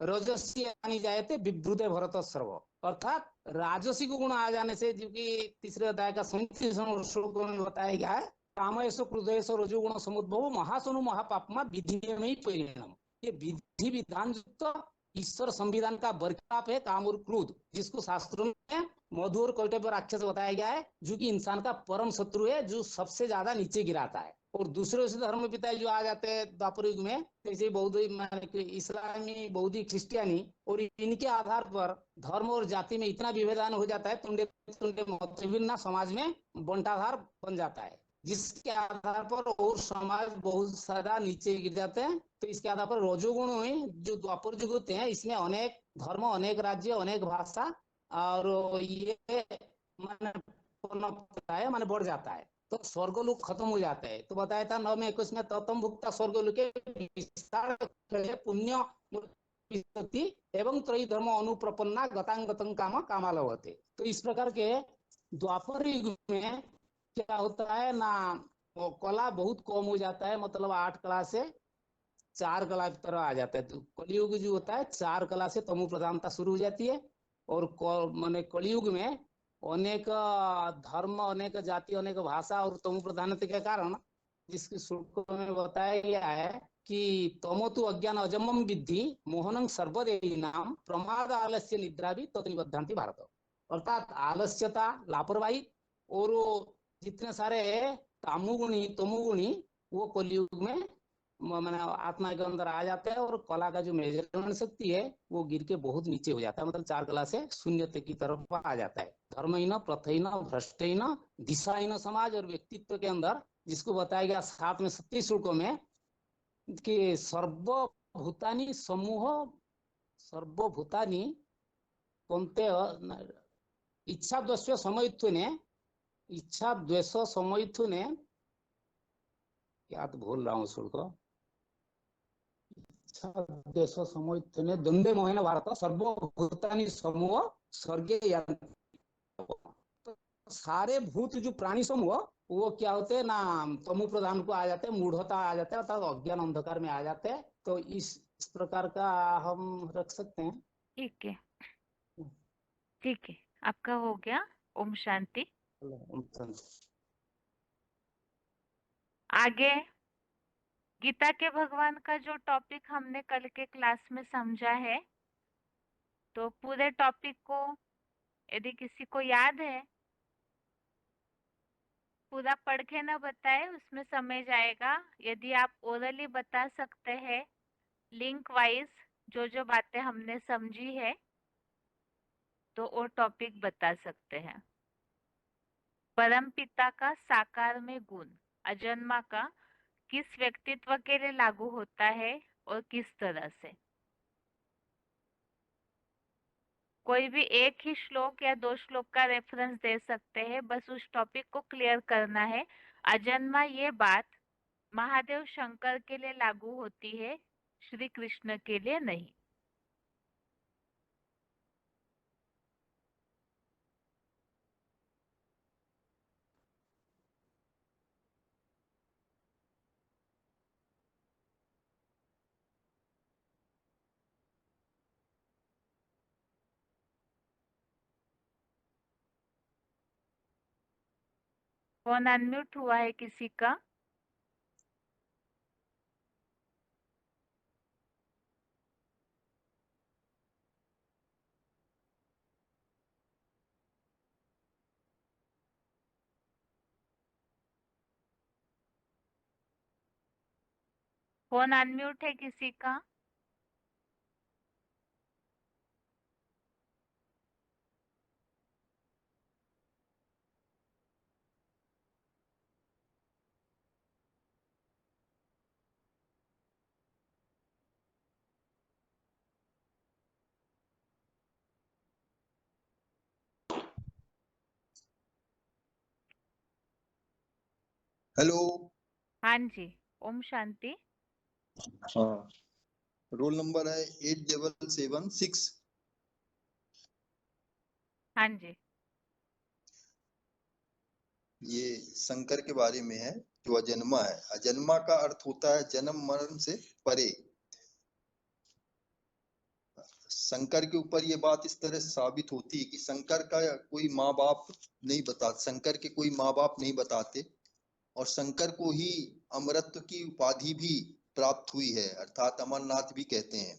रजसी आनी जायते विभ्रुते भरत सर्व। अर्थात राजसी को गुण आ जाने से, जो कि तीसरे अध्याय का 37वां श्लोक में बताया गया है, कामयसो क्रोधयसो रजोगुण समुद्भव महासनु महापापमा विधि में परिणाम। ये विधि विधान युक्त ईश्वर संविधान का बरखलाफ है काम और क्रोध, जिसको शास्त्रों में मधु और कौटव्य राक्षस बताया गया है, जो कि इंसान का परम शत्रु है, जो सबसे ज्यादा नीचे गिराता है। और दूसरे उस धर्म पिता जो आ जाते हैं द्वापर युग में, जैसे बौद्ध इस्लामी बौद्ध क्रिस्टियानी, और इनके आधार पर धर्म और जाति में इतना विभेदन हो जाता है, तुंडे तुंडे विभिन्न समाज में बंटाधार बन जाता है, जिसके आधार पर और समाज बहुत सारा नीचे गिर जाते हैं। तो इसके आधार पर रजोगुण में जो द्वापर युग होते हैं, इसमें अनेक धर्म, अनेक राज्य, अनेक भाषा और ये माने बढ़ जाता है, तो स्वर्गलोक खत्म हो जाता है। तो बताया था 9 में 21 में ततम भुक्ता स्वर्गलोक विस्तार पुण्य एवं त्रयी धर्म अनुप्रपन्ना गतांगतं काम कामालवते। तो इस प्रकार के द्वापर युग में क्या होता है ना, कला बहुत कम हो जाता है, मतलब 8 कला से 4 कला की तरह आ जाता है। तो कलयुग जो होता है 4 कला से तमो प्रधानता शुरू हो जाती है, और माने कलयुग में अनेक धर्म, अनेक जाति, अनेक भाषा और तमो प्रधानता के कारण, जिसके श्लोकों में बताया गया है कि तमो तो अज्ञान अजमम विद्धि मोहनं सर्वदेहिनाम प्रमाद आलस्य निद्रा भी तत्निबद्धान्ति भारत। अर्थात आलस्यता, लापरवाही और जितने सारे तामुगुणी तमुगुणी वो कलयुग में मैंने आत्मा के अंदर आ जाते हैं, और कला का जो मेजरमेंट शक्ति है वो गिर के बहुत नीचे हो जाता है, मतलब 4 कला से शून्यते की तरफ आ जाता है। धर्महीन, प्रथहीन, भ्रष्टहीन, दिशाहीन समाज और व्यक्तित्व के अंदर, जिसको बताया गया 7 में 37 श्लोकों में कि सर्वभूतानि समूह सर्वभूतानि कौन्ते इच्छा द्वेष समयित्वने क्या तो भूल रहा हूँ श्लोक, देश समोत्थने द्वंद्वे मोहेन भारत सर्वभूतानि समूह स्वर्गे तो सारे भूत जो प्राणी समूह वो क्या होते हैं ना, तमो प्रधान को आ जाते हैं, मूढ़ता आ जाता है, अर्थात अज्ञान अंधकार में आ जाते हैं। तो इस प्रकार का हम रख सकते हैं। ठीक है, ठीक है, आपका हो गया। ओम शांति। आगे गीता के भगवान का जो टॉपिक हमने कल के क्लास में समझा है, तो पूरे टॉपिक को यदि किसी को याद है, पूरा पढ़ के ना बताए, उसमें समय जाएगा। यदि आप ओरली बता सकते हैं लिंक वाइज जो जो बातें हमने समझी है, तो वो टॉपिक बता सकते हैं। परम पिता का साकार में गुण अजन्मा का किस व्यक्तित्व के लिए लागू होता है और किस तरह से। कोई भी एक ही श्लोक या 2 श्लोक का रेफरेंस दे सकते हैं, बस उस टॉपिक को क्लियर करना है। अजन्मा ये बात महादेव शंकर के लिए लागू होती है, श्री कृष्ण के लिए नहीं। फोन अनम्यूट हुआ है किसी का? फोन अनम्यूट है किसी का? हेलो। हाँ जी, ओम शांति। हाँ, रोल नंबर है 8776। हाँ जी। ये शंकर के बारे में है, जो अजन्मा है। अजन्मा का अर्थ होता है जन्म मरण से परे। शंकर के ऊपर ये बात इस तरह से साबित होती है कि शंकर का कोई माँ बाप नहीं बता, शंकर के कोई माँ बाप नहीं बताते, और शंकर को ही अमरत्व की उपाधि भी प्राप्त हुई है, अर्थात अमरनाथ भी कहते हैं।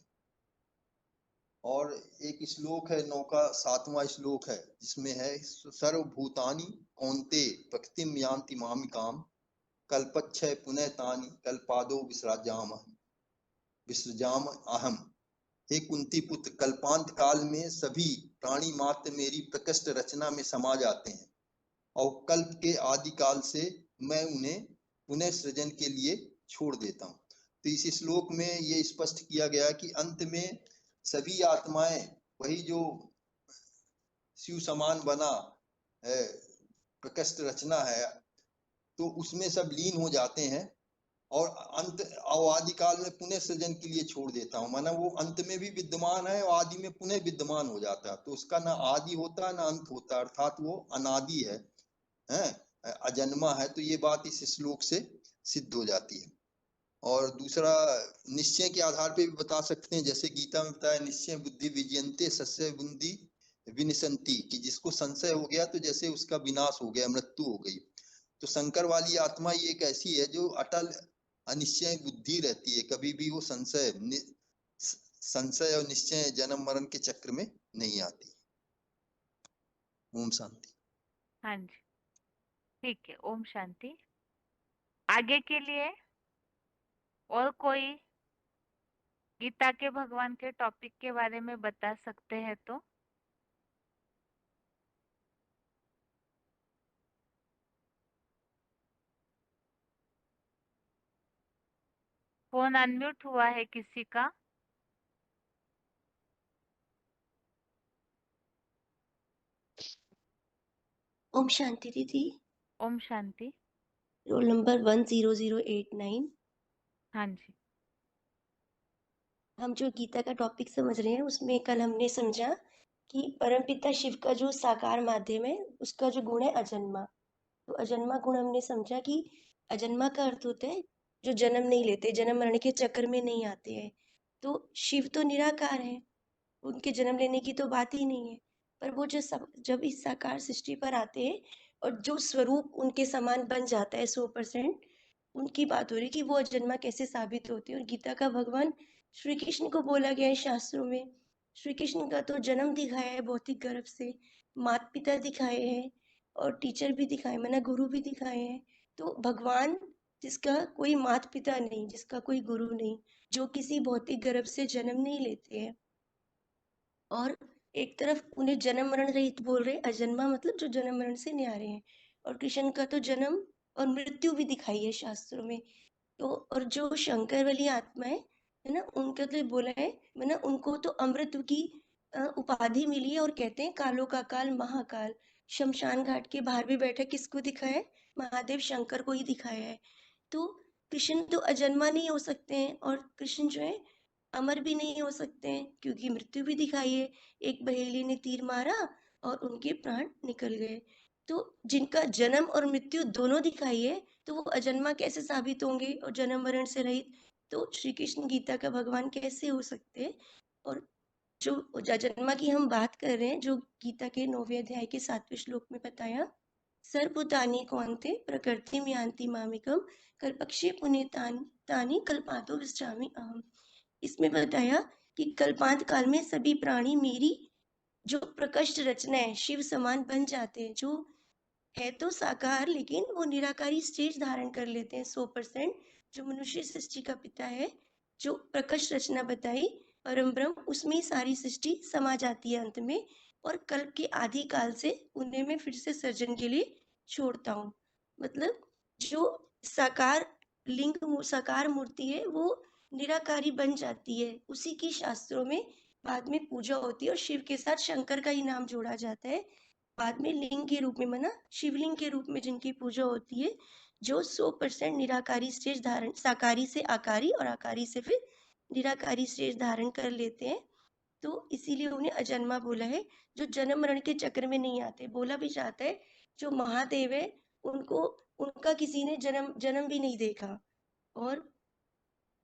और एक श्लोक है, 9 का 7वां श्लोक है, जिसमें है सर्वभूतानि कौन्ते प्रकृतिम यान्ति मामिकाम कल्पच्छय पुनः तानि कल्पादो विसृजाम अहम। हे कुंती पुत्र, कल्पांत काल में सभी प्राणी मात्र मेरी प्रकृष्ट रचना में समा जाते हैं, और कल्प के आदि काल से मैं उन्हें पुनः सृजन के लिए छोड़ देता हूँ। तो इस श्लोक में ये स्पष्ट किया गया कि अंत में सभी आत्माएं, वही जो शिव समान बना है, प्रकृष्ट रचना है, तो उसमें सब लीन हो जाते हैं, और अंत आदि काल में पुनः सृजन के लिए छोड़ देता हूँ। माना वो अंत में भी विद्यमान है और आदि में पुनः विद्यमान हो जाता है, तो उसका ना आदि होता है ना अंत होता, अर्थात वो अनादि है, अजन्मा है। तो ये बात इस श्लोक से सिद्ध हो जाती है। और दूसरा, निश्चय के आधार पे भी बता सकते हैं, जैसे गीता में बताया, निश्चय बुद्धि विजयन्ते सस्य बुद्धि विनिसंति, कि जिसको संशय हो गया तो जैसे उसका विनाश हो गया, मृत्यु हो गई। तो शंकर वाली आत्मा ये एक ऐसी है जो अटल अनिश्चय बुद्धि रहती है, कभी भी वो संशय और निश्चय जन्म मरण के चक्र में नहीं आती। ओम शांति। हाँ जी, ठीक है, ओम शांति। आगे के लिए और कोई गीता के भगवान के टॉपिक के बारे में बता सकते हैं तो? फोन अनम्यूट हुआ है किसी का? ओम शांति दीदी। ओम शांति। Roll number 10089। हाँ जी। हम जो गीता का टॉपिक समझ रहे हैं उसमें कल हमने समझा कि परमपिता शिव का जो साकार माध्यम है उसका जो गुण है अजन्मा। तो अजन्मा गुण हमने समझा कि अजन्मा का अर्थ होता है जो जन्म नहीं लेते, जन्म मरण के चक्कर में नहीं आते हैं। तो शिव तो निराकार है, उनके जन्म लेने की तो बात ही नहीं है। पर वो जब इस साकार सृष्टि पर आते हैं और जो स्वरूप उनके समान बन जाता है 100%, उनकी बात हो रही कि वो अजन्मा कैसे साबित होते हैं। और गीता का भगवान श्री कृष्ण को बोला गया है शास्त्रों में। श्री कृष्ण का तो जन्म दिखाया है भौतिक गर्भ से, माता पिता दिखाए हैं और टीचर भी दिखाए, माना गुरु भी दिखाए हैं। तो भगवान जिसका कोई माता पिता नहीं, जिसका कोई गुरु नहीं, जो किसी भौतिक गर्भ से जन्म नहीं लेते हैं, और एक तरफ उन्हें जन्म मरण रहित बोल रहे, अजन्मा मतलब जो जन्म मरण से न्यारे हैं। और कृष्ण का तो जन्म और मृत्यु भी दिखाई है शास्त्रों में। तो और जो शंकर वाली आत्मा है ना, उनका तो बोला है, मैंने उनको तो अमृत की उपाधि मिली है, और कहते हैं कालों का काल महाकाल। शमशान घाट के बाहर भी बैठा किसको दिखाया है? महादेव शंकर को ही दिखाया है। तो कृष्ण तो अजन्मा नहीं हो सकते हैं, और कृष्ण जो है अमर भी नहीं हो सकते हैं, क्योंकि मृत्यु भी दिखाई है। एक बहेली ने तीर मारा और उनके प्राण निकल गए। तो जिनका जन्म और मृत्यु दोनों दिखाई है, तो वो अजन्मा कैसे साबित होंगे और जन्म मरण से रहित? तो श्री कृष्ण गीता का भगवान कैसे हो सकते हैं? और जो अजन्मा की हम बात कर रहे हैं, जो गीता के 9वें अध्याय के 7वें श्लोक में बताया, सर्वभूतानि कौन्ते प्रकृतिम यान्ति मामिकम कल्पक्षे पुनीतानि कल्पादो विश्रामि अहम्। इसमें बताया कि कल्पांत काल में सभी प्राणी मेरी जो प्रकृष्ट रचना है शिव समान बन जाते हैं। जो है तो साकार, लेकिन वो निराकारी स्टेज धारण कर लेते हैं 100%। जो मनुष्य सृष्टि का पिता है, जो प्रकृष्ट रचना बताई परम ब्रह्म, उसमें ही सारी सृष्टि समा जाती है अंत में। और कल्प के आदि काल से उन्हें मैं फिर से सर्जन के लिए छोड़ता हूँ। मतलब जो साकार लिंग साकार मूर्ति है वो निराकारी बन जाती है, उसी की शास्त्रों में बाद में पूजा होती है, और शिव के साथ शंकर का ही नाम जोड़ा जाता है। बाद में लिंग के रूप में, माना शिवलिंग के रूप में जिनकी पूजा होती है, जो 100% निराकारी स्टेज धारण, साकारी से आकारी और आकारी से फिर निराकारी स्टेज धारण कर लेते हैं, तो इसीलिए उन्हें अजन्मा बोला है। जो जन्म मरण के चक्र में नहीं आते। बोला भी जाता है जो महादेव है उनको, उनका किसी ने जन्म भी नहीं देखा। और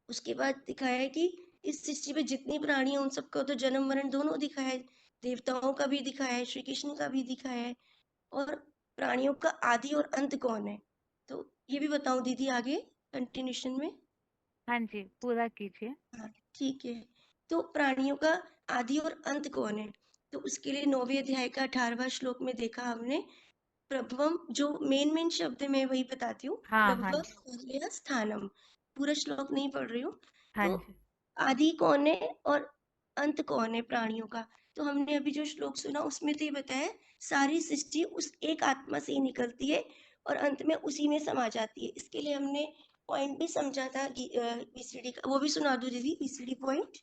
उसके बाद दिखाया है कि इस सृष्टि में जितनी प्राणी है उन सबका तो जन्म मरण दोनों दिखाया है। देवताओं का भी दिखाया है, श्री कृष्ण का भी दिखाया है। और प्राणियों का आदि और अंत कौन है, तो ये भी बताऊं दीदी आगे कंटिन्यूशन में। हाँ जी, पूरा कीजिए। हाँ ठीक है। तो प्राणियों का आदि और अंत कौन है, तो उसके लिए 9वें अध्याय का 18वां श्लोक में देखा हमने। प्रभवम, जो मेन शब्द मैं वही बताती हूँ। हाँ हाँ प्रभव जी, पर्यय स्थानम, पूरा श्लोक नहीं पढ़ रही हूँ। हाँ तो जी, आदि कौन है और अंत कौन है प्राणियों का, तो हमने अभी जो श्लोक सुना उसमें तो ये बताया सारी सृष्टि उस एक आत्मा से ही निकलती है और अंत में उसी में समा जाती है। इसके लिए हमने पॉइंट भी समझा था बीसीडी का, वो भी सुना दो दीदी बीसीडी पॉइंट।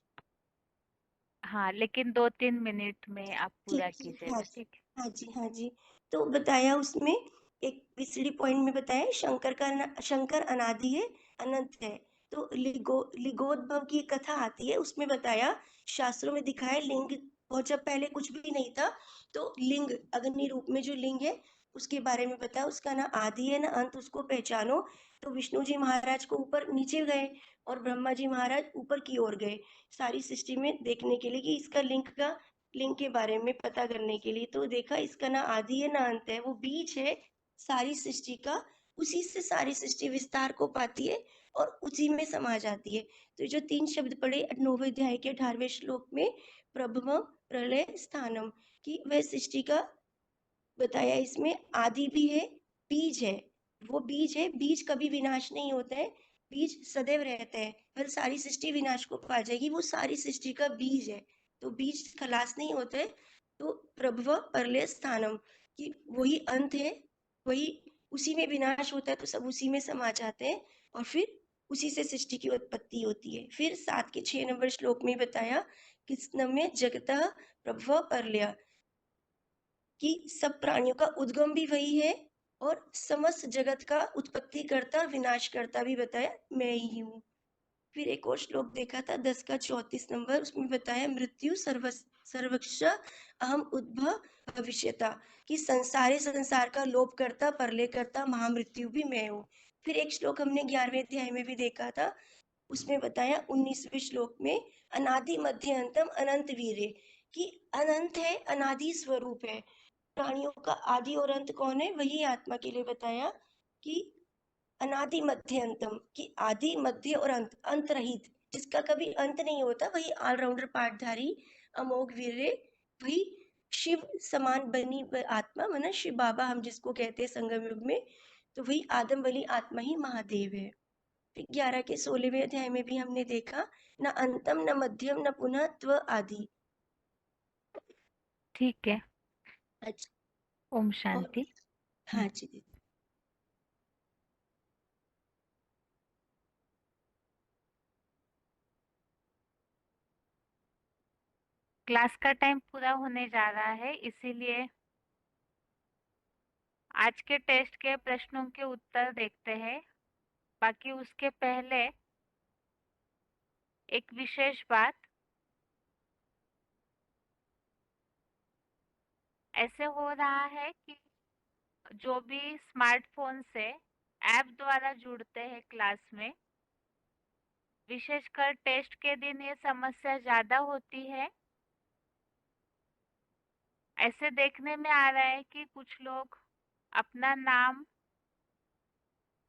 हाँ, लेकिन 2-3 मिनट में आप पूरा ठीक है, हाँ कीजिएगा, जी, ठीक है? हाँ जी, हाँ जी। तो बताया उसमें एक बीसीडी पॉइंट में बताया शंकर अनादि है, अनंत है। तो लिंगोद्भव की कथा आती है, उसमें बताया शास्त्रों में दिखाया लिंग, बहुत जब पहले कुछ भी नहीं था तो लिंग अग्नि रूप में जो लिंग है उसके बारे में बताया, उसका ना आदि है ना अंत, उसको पहचानो। तो विष्णु जी महाराज को ऊपर नीचे गए और ब्रह्मा जी महाराज ऊपर की ओर गए सारी सृष्टि में देखने के लिए कि इसका लिंग के बारे में पता करने के लिए। तो देखा इसका ना आदि है ना अंत है, वो बीज है सारी सृष्टि का, उसी से सारी सृष्टि विस्तार को पाती है और उसी में समा जाती है। तो जो 3 शब्द पढ़े 9वें अध्याय के 18वें श्लोक में, प्रभवम प्रलय स्थानम, कि वह सृष्टि का बताया, इसमें आदि भी है, बीज है। वो बीज है, बीज कभी विनाश नहीं होता है, बीज सदैव रहता है। पर सारी सृष्टि विनाश को पा जाएगी, वो सारी सृष्टि का बीज है, तो बीज खलास नहीं होता है। तो प्रभव परलय स्थानम, कि वही अंत है, वही उसी में विनाश होता है तो सब उसी में समा जाते हैं और फिर उसी से सृष्टि की उत्पत्ति होती है। फिर 7 के 6 नंबर श्लोक में बताया कृष्ण में जगतः प्रभव परलय, कि सब प्राणियों का उद्गम भी वही है और समस्त जगत का उत्पत्ति करता विनाश करता भी बताया मैं ही हूँ। फिर एक और श्लोक देखा था 10 का 34 नंबर, उसमें बताया मृत्यु सर्वक्ष अहम उद्भव भविष्यता, कि संसार का लोप करता परले करता महामृत्यु भी मैं हूँ। फिर एक श्लोक हमने 11वें अध्याय में भी देखा था, उसमें बताया 19वें श्लोक में अनादि मध्य अंतम अनंत वीर्य, कि अनंत है, अनादि स्वरूप है। प्राणियों का आदि और अंत कौन है, वही आत्मा के लिए बताया कि अनादि मध्य अंतम, कि आदि मध्य और अंत रहित, जिसका कभी अंत नहीं होता, वही ऑलराउंडर पाठधारी अमोघ वीर्य, वही शिव समान बनी आत्मा, माना शिव बाबा हम जिसको कहते हैं संगम युग में, तो वही आदम वाली आत्मा ही महादेव है। फिर 11 के 16वें अध्याय में भी हमने देखा न अंतम न मध्यम न पुनः त्व आदि। ठीक है, अच्छा, ओम और शांति। हाँ जी दीदी। क्लास का टाइम पूरा होने जा रहा है, इसीलिए आज के टेस्ट के प्रश्नों के उत्तर देखते हैं। बाकी उसके पहले एक विशेष बात, ऐसे हो रहा है कि जो भी स्मार्टफोन से ऐप द्वारा जुड़ते हैं क्लास में, विशेषकर टेस्ट के दिन ये समस्या ज्यादा होती है। ऐसे देखने में आ रहा है कि कुछ लोग अपना नाम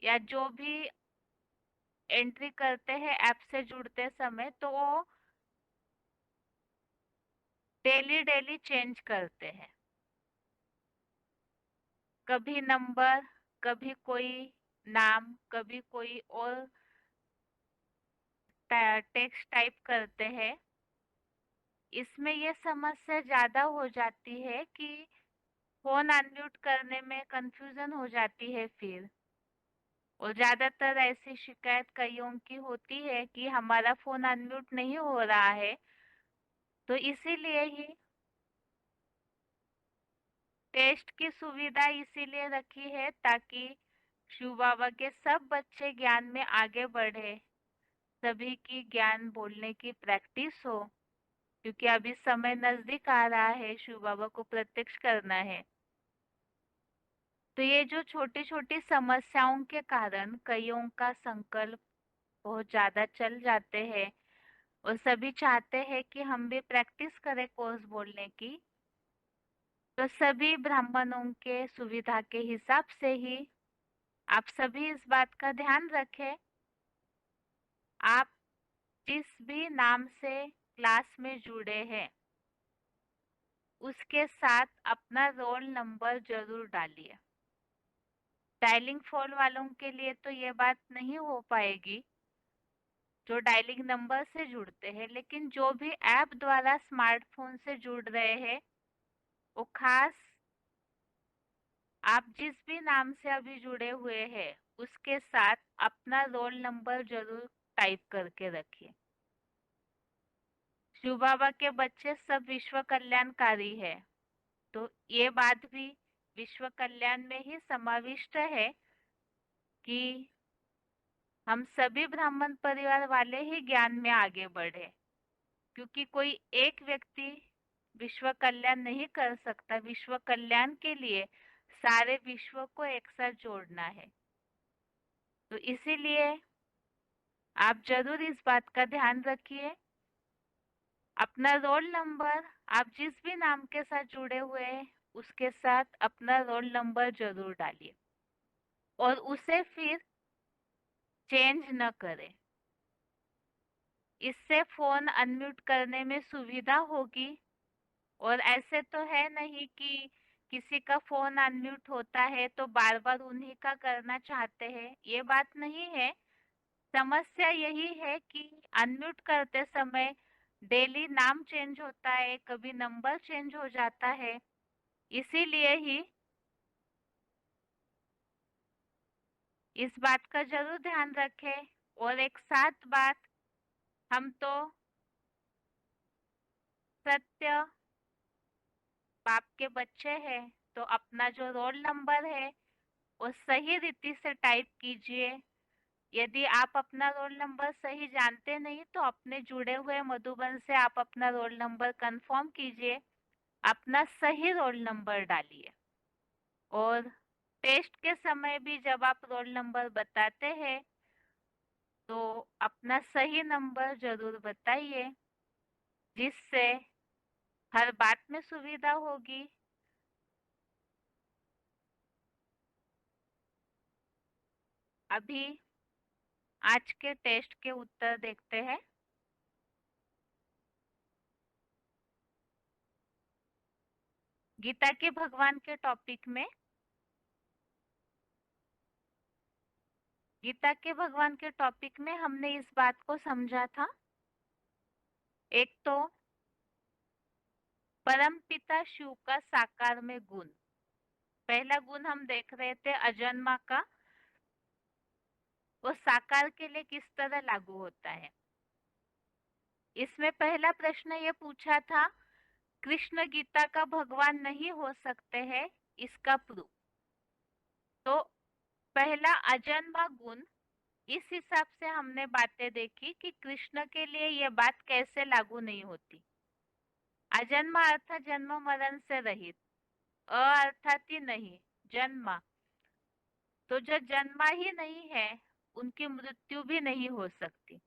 या जो भी एंट्री करते हैं ऐप से जुड़ते समय, तो वो डेली चेंज करते हैं। कभी नंबर, कभी कोई नाम, कभी कोई और टेक्स्ट टाइप करते हैं। इसमें ये समस्या ज्यादा हो जाती है कि फोन अनम्यूट करने में कंफ्यूजन हो जाती है फिर। और ज्यादातर ऐसी शिकायत कईयों की होती है कि हमारा फोन अनम्यूट नहीं हो रहा है। तो इसीलिए ही टेस्ट की सुविधा इसीलिए रखी है ताकि शिव बाबा के सब बच्चे ज्ञान में आगे बढ़े, सभी की ज्ञान बोलने की प्रैक्टिस हो, क्योंकि अभी समय नजदीक आ रहा है, शिव बाबा को प्रत्यक्ष करना है। तो ये जो छोटी छोटी समस्याओं के कारण कईयों का संकल्प बहुत ज्यादा चल जाते हैं और सभी चाहते हैं कि हम भी प्रैक्टिस करें कोर्स बोलने की, तो सभी ब्राह्मणों के सुविधा के हिसाब से ही आप सभी इस बात का ध्यान रखें। आप जिस भी नाम से क्लास में जुड़े हैं उसके साथ अपना रोल नंबर जरूर डालिए। डायलिंग फोन वालों के लिए तो ये बात नहीं हो पाएगी जो डायलिंग नंबर से जुड़ते हैं, लेकिन जो भी ऐप द्वारा स्मार्टफोन से जुड़ रहे हैं वो खास आप जिस भी नाम से अभी जुड़े हुए हैं उसके साथ अपना रोल नंबर जरूर टाइप करके रखिए। शिव बाबा के बच्चे सब विश्व कल्याणकारी है, तो ये बात भी विश्व कल्याण में ही समाविष्ट है कि हम सभी ब्राह्मण परिवार वाले ही ज्ञान में आगे बढ़े, क्योंकि कोई एक व्यक्ति विश्व कल्याण नहीं कर सकता। विश्व कल्याण के लिए सारे विश्व को एक साथ जोड़ना है। तो इसीलिए आप जरूर इस बात का ध्यान रखिए। अपना रोल नंबर आप जिस भी नाम के साथ जुड़े हुए हैं उसके साथ अपना रोल नंबर जरूर डालिए और उसे फिर चेंज न करें। इससे फोन अनम्यूट करने में सुविधा होगी और ऐसे तो है नहीं कि किसी का फोन अनम्यूट होता है तो बार बार उन्हीं का करना चाहते हैं, ये बात नहीं है। समस्या यही है कि अनम्यूट करते समय डेली नाम चेंज होता है, कभी नंबर चेंज हो जाता है, इसीलिए ही इस बात का जरूर ध्यान रखें। और एक साथ बात, हम तो सत्य बाप के बच्चे हैं, तो अपना जो रोल नंबर है वो सही रीति से टाइप कीजिए। यदि आप अपना रोल नंबर सही जानते नहीं तो अपने जुड़े हुए मधुबन से आप अपना रोल नंबर कंफर्म कीजिए, अपना सही रोल नंबर डालिए। और टेस्ट के समय भी जब आप रोल नंबर बताते हैं तो अपना सही नंबर जरूर बताइए, जिससे हर बात में सुविधा होगी। अभी आज के टेस्ट के उत्तर देखते हैं। गीता के भगवान के टॉपिक में हमने इस बात को समझा था। एक तो परमपिता शिव का साकार में गुण, पहला गुण हम देख रहे थे अजन्मा का, वो साकार के लिए किस तरह लागू होता है। इसमें पहला प्रश्न ये पूछा था, कृष्ण गीता का भगवान नहीं हो सकते हैं, इसका प्रूफ। तो पहला अजन्मा गुण, इस हिसाब से हमने बातें देखी कि कृष्ण के लिए ये बात कैसे लागू नहीं होती। अजन्मा अर्थात जन्म मरण से रहित, अ अर्थात ही नहीं, जन्मा, तो जो जन्मा ही नहीं है उनकी मृत्यु भी नहीं हो सकती।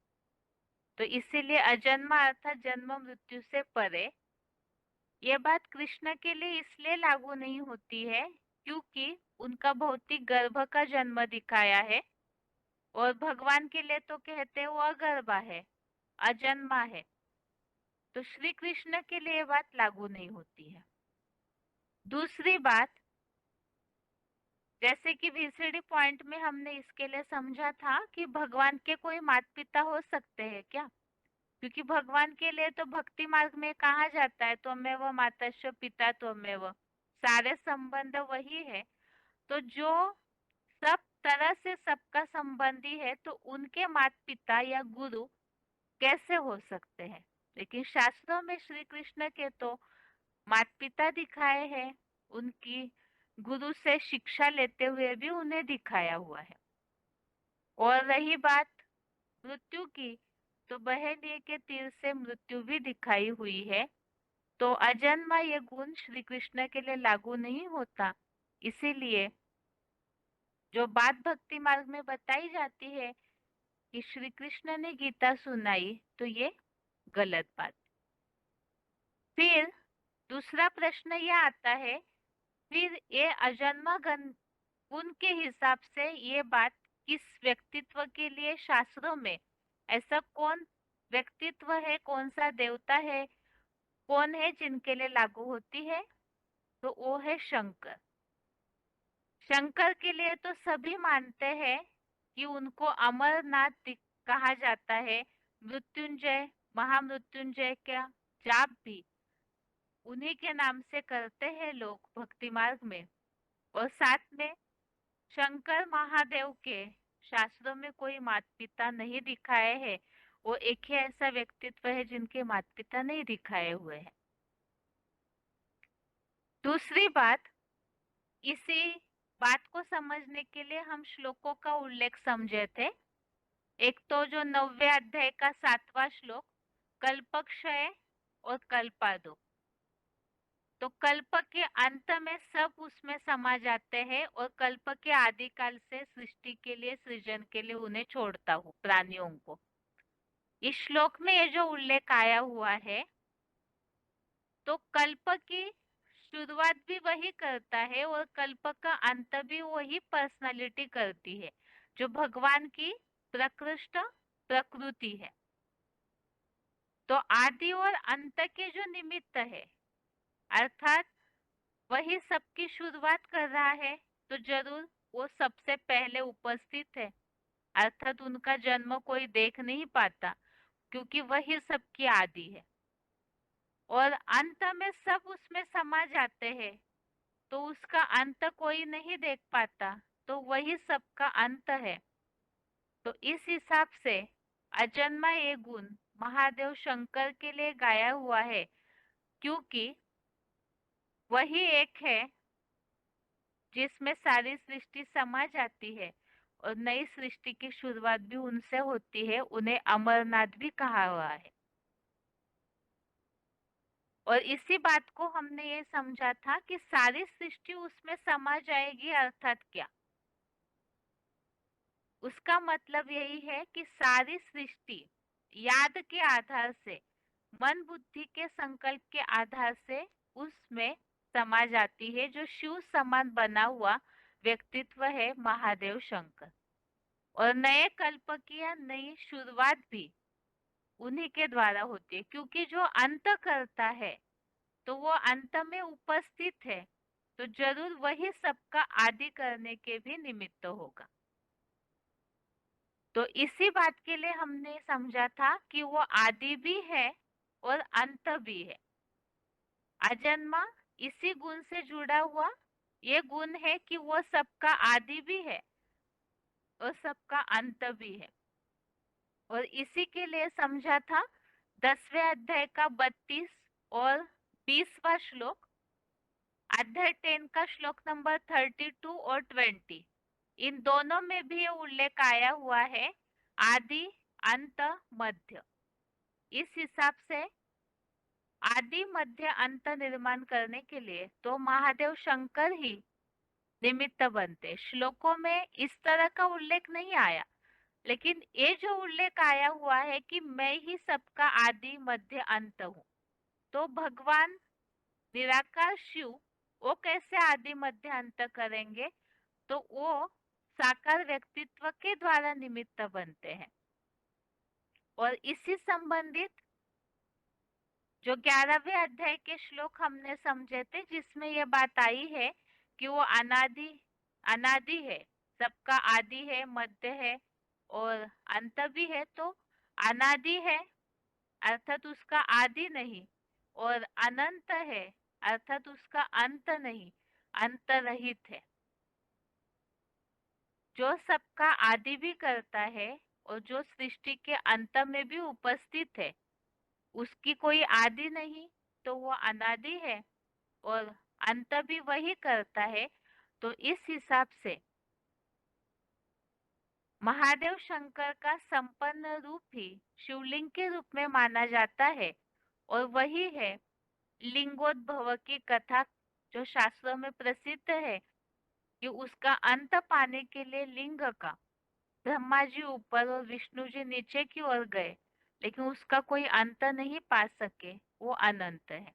तो इसीलिए अजन्मा अर्थात जन्म मृत्यु से परे। ये बात कृष्ण के लिए इसलिए लागू नहीं होती है क्योंकि उनका भौतिक गर्भ का जन्म दिखाया है, और भगवान के लिए तो कहते हैं वो अगर्भा है, अजन्मा है। तो श्री कृष्ण के लिए ये बात लागू नहीं होती है। दूसरी बात, जैसे कि VCD पॉइंट में हमने इसके लिए समझा था कि भगवान के कोई माता पिता हो सकते हैं क्या, क्योंकि भगवान के लिए तो भक्ति मार्ग में कहा जाता है त्वमेव मातस्य पिता त्वमेव, सारे संबंध वही है। तो जो सब तरह से सबका संबंधी है तो उनके माता पिता या गुरु कैसे हो सकते हैं। लेकिन शास्त्रों में श्री कृष्ण के तो माता पिता दिखाए हैं, उनकी गुरु से शिक्षा लेते हुए भी उन्हें दिखाया हुआ है। और रही बात मृत्यु की, तो बहेलिये के तीर से मृत्यु भी दिखाई हुई है। तो अजन्मा ये गुण श्री कृष्ण के लिए लागू नहीं होता। इसीलिए जो बात भक्ति मार्ग में बताई जाती है कि श्री कृष्ण ने गीता सुनाई, तो ये गलत बात। फिर दूसरा प्रश्न यह आता है, फिर ये अजन्मा गुण के हिसाब से ये बात किस व्यक्तित्व के लिए शास्त्रों में, ऐसा कौन व्यक्तित्व है, कौन सा देवता है, कौन है जिनके लिए लागू होती है? तो वो है शंकर। शंकर के लिए तो सभी मानते हैं कि उनको अमरनाथ कहा जाता है। मृत्युंजय, महामृत्युंजय का जाप भी उन्हीं के नाम से करते हैं लोग भक्ति मार्ग में। और साथ में शंकर महादेव के शास्त्रों में कोई माता पिता नहीं दिखाए हैं। वो एक ही ऐसा व्यक्तित्व है जिनके माता पिता नहीं दिखाए हुए हैं। दूसरी बात, इसी बात को समझने के लिए हम श्लोकों का उल्लेख समझे थे। एक तो जो 9वें अध्याय का 7वां श्लोक, कल्पक्षय और कल्पादो। तो कल्प के अंत में सब उसमें समा जाते हैं और कल्प के आदिकाल से सृष्टि के लिए, सृजन के लिए उन्हें छोड़ता हूँ, प्राणियों को। इस श्लोक में ये जो उल्लेख आया हुआ है, तो कल्प की शुरुआत भी वही करता है और कल्प का अंत भी वही पर्सनालिटी करती है, जो भगवान की प्रकृष्ट प्रकृति है। तो आदि और अंत के जो निमित्त है, अर्थात वही सबकी शुरुआत कर रहा है, तो जरूर वो सबसे पहले उपस्थित है। अर्थात उनका जन्म कोई देख नहीं पाता, क्योंकि वही सबकी आदि है। और अंत में सब उसमें समा जाते हैं, तो उसका अंत कोई नहीं देख पाता, तो वही सबका अंत है। तो इस हिसाब से अजन्मा ये गुण महादेव शंकर के लिए गाया हुआ है, क्योंकि वही एक है जिसमें सारी सृष्टि समा जाती है और नई सृष्टि की शुरुआत भी उनसे होती है। उन्हें अमरनाथ भी कहा हुआ है। और इसी बात को हमने ये समझा था कि सारी सृष्टि उसमें समा जाएगी, अर्थात क्या? उसका मतलब यही है कि सारी सृष्टि याद के आधार से, मन बुद्धि के संकल्प के आधार से उसमें समा जाती है, जो शिव समान बना हुआ व्यक्तित्व है महादेव शंकर। और नए कल्प की या नई शुरुआत भी उन्हीं के द्वारा होती है, क्योंकि जो अंत करता है तो वो अंत में उपस्थित है, तो जरूर वही सबका आदि करने के भी निमित्त होगा। तो इसी बात के लिए हमने समझा था कि वो आदि भी है और अंत भी है। अजन्मा इसी गुण से जुड़ा हुआ ये गुण है कि वो सबका आदि भी है और सबका अंत भी है। और इसी के लिए समझा था 10वें अध्याय का 32 और 20वां श्लोक, अध्याय 10 का श्लोक नंबर 32 और 20, इन दोनों में भी ये उल्लेख आया हुआ है, आदि अंत मध्य। इस हिसाब से आदि मध्य अंत निर्माण करने के लिए तो महादेव शंकर ही निमित्त बनते। श्लोकों में इस तरह का उल्लेख नहीं आया, लेकिन ये जो उल्लेख आया हुआ है कि मैं ही सबका आदि मध्य अंत हूँ, तो भगवान निराकार शिव वो कैसे आदि मध्य अंत करेंगे? तो वो साकार व्यक्तित्व के द्वारा निमित्त बनते हैं। और इसी संबंधित जो 11वें अध्याय के श्लोक हमने समझे थे, जिसमें ये बात आई है कि वो अनादि है, सबका आदि है, मध्य है और अंत भी है। तो अनादि है अर्थात उसका आदि नहीं, और अनंत है अर्थात उसका अंत नहीं, अंत रहित है। जो सबका आदि भी करता है और जो सृष्टि के अंत में भी उपस्थित है, उसकी कोई आदि नहीं, तो वो अनादि है और अंत भी वही करता है। तो इस हिसाब से महादेव शंकर का संपन्न रूप ही शिवलिंग के रूप में माना जाता है और वही है लिंगोद्भव की कथा जो शास्त्रों में प्रसिद्ध है कि उसका अंत पाने के लिए लिंग का ब्रह्मा जी ऊपर और विष्णु जी नीचे की ओर गए, लेकिन उसका कोई अंत नहीं पा सके, वो अनंत है।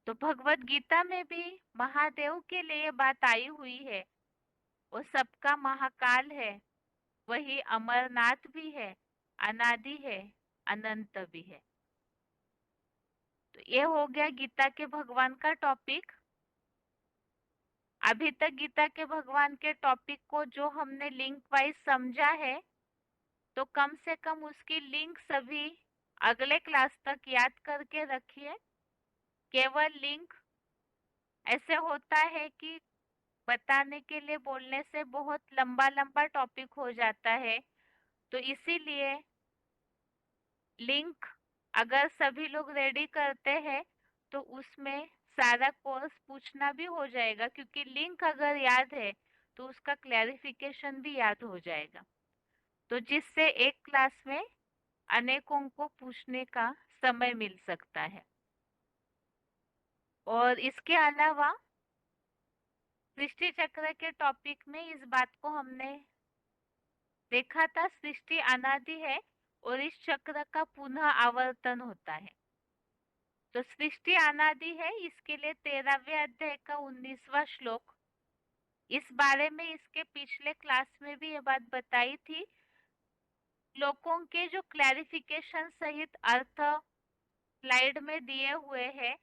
तो भगवत गीता में भी महादेव के लिए ये बात आई हुई है, वो सबका महाकाल है, वही अमरनाथ भी है, अनादि है, अनंत भी है। तो ये हो गया गीता के भगवान का टॉपिक। अभी तक गीता के भगवान के टॉपिक को जो हमने लिंक वाइज समझा है, तो कम से कम उसकी लिंक सभी अगले क्लास तक याद करके रखिए। केवल लिंक ऐसे होता है कि बताने के लिए बोलने से बहुत लंबा लंबा टॉपिक हो जाता है, तो इसीलिए लिंक अगर सभी लोग रेडी करते हैं तो उसमें सारा कोर्स पूछना भी हो जाएगा, क्योंकि लिंक अगर याद है तो उसका क्लैरिफिकेशन भी याद हो जाएगा, तो जिससे एक क्लास में अनेकों को पूछने का समय मिल सकता है। और इसके अलावा सृष्टि चक्र के टॉपिक में इस बात को हमने देखा था, सृष्टि अनादि है और इस चक्र का पुनः आवर्तन होता है। तो सृष्टि अनादि है, इसके लिए 13वें अध्याय का 19वां श्लोक, इस बारे में इसके पिछले क्लास में भी ये बात बताई थी। श्लोकों के जो क्लैरिफिकेशन सहित अर्थ स्लाइड में दिए हुए हैं,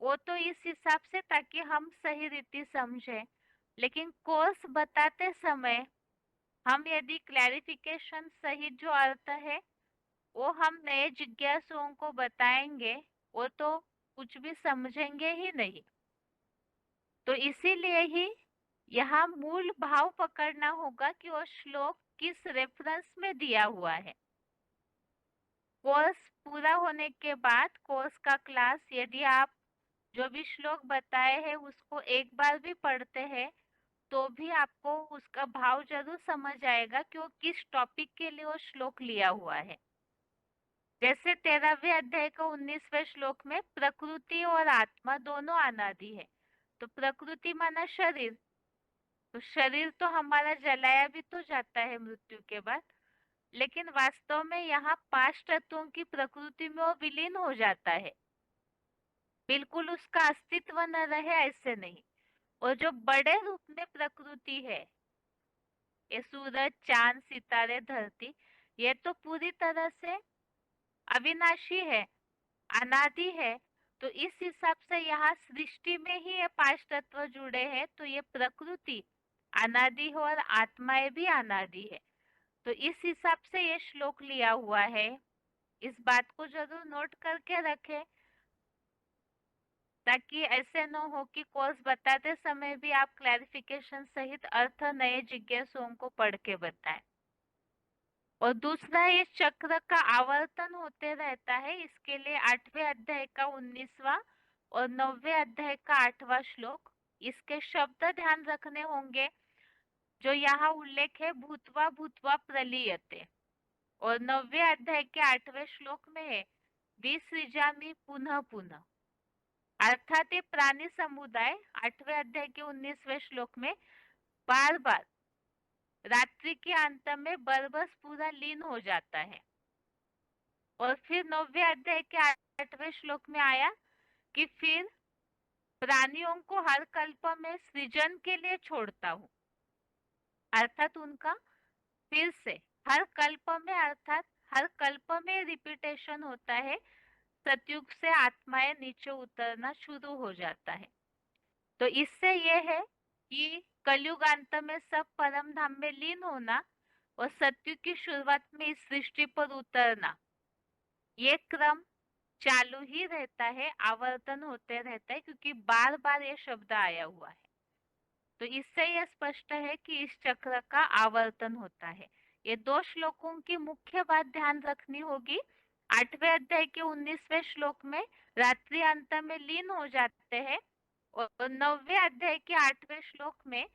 वो तो इस हिसाब से ताकि हम सही रीति समझें, लेकिन कोर्स बताते समय हम यदि क्लैरिफिकेशन सहित जो अर्थ है वो हम नए जिज्ञासुओं को बताएंगे, वो तो कुछ भी समझेंगे ही नहीं। तो इसीलिए ही यहाँ मूल भाव पकड़ना होगा कि वो श्लोक किस रेफरेंस में दिया हुआ है। कोर्स पूरा होने के बाद कोर्स का क्लास यदि आप जो भी श्लोक बताए हैं उसको एक बार भी पढ़ते हैं तो भी आपको उसका भाव जरूर समझ आएगा कि वो किस टॉपिक के लिए वो श्लोक लिया हुआ है। जैसे 13वें अध्याय का 19वें श्लोक में प्रकृति और आत्मा दोनों अनादि है, तो प्रकृति माना शरीर, तो शरीर तो हमारा जलाया भी तो जाता है मृत्यु के बाद, लेकिन वास्तव में यहाँ 5 तत्वों की प्रकृति में वो विलीन हो जाता है, बिल्कुल उसका अस्तित्व न रहे ऐसे नहीं। और जो बड़े रूप में प्रकृति है, ये सूरज, चांद, सितारे, धरती, ये तो पूरी तरह से अविनाशी है, अनादि है। तो इस हिसाब से यहाँ सृष्टि में ही ये 5 तत्व जुड़े हैं, तो ये प्रकृति अनादि है और आत्माएं भी अनादि है। तो इस हिसाब से ये श्लोक लिया हुआ है, इस बात को जरूर नोट करके रखें, ताकि ऐसे न हो कि कोर्स बताते समय भी आप क्लैरिफिकेशन सहित अर्थ नए जिज्ञासुओं को पढ़ के बताएं। और दूसरा, ये चक्र का आवर्तन होते रहता है, इसके लिए 8वें अध्याय का 19वां और 9वें अध्याय का 8वां श्लोक, इसके शब्द ध्यान रखने होंगे। जो यहाँ उल्लेख है भूतवा भूतवा प्रलीयते, और 9वें अध्याय के 8वें श्लोक में है विसृजामि पुनः पुनः, अर्थात ये प्राणी समुदाय 8वें अध्याय के 19वें श्लोक में बार बार रात्रि के अंत में बरबस पूरा लीन हो जाता है। और फिर 9वें अध्याय के 8वें श्लोक में आया कि फिर प्राणियों को हर कल्प में सृजन के लिए छोड़ता हूँ, अर्थात उनका फिर से हर कल्प में, अर्थात हर कल्प में रिपीटेशन होता है, सतयुग से आत्माएं नीचे उतरना शुरू हो जाता है। तो इससे यह है कि कलयुग अंत में सब परम धाम में लीन होना और सतयुग की शुरुआत में इस सृष्टि पर उतरना, ये क्रम चालू ही रहता है, आवर्तन होते रहता है, क्योंकि बार बार ये शब्द आया हुआ है। तो इससे यह स्पष्ट है कि इस चक्र का आवर्तन होता है। ये 2 श्लोकों की मुख्य बात ध्यान रखनी होगी। 8वें अध्याय के 19वें श्लोक में रात्रि अंत में लीन हो जाते हैं, और 9वें अध्याय के 8वें श्लोक में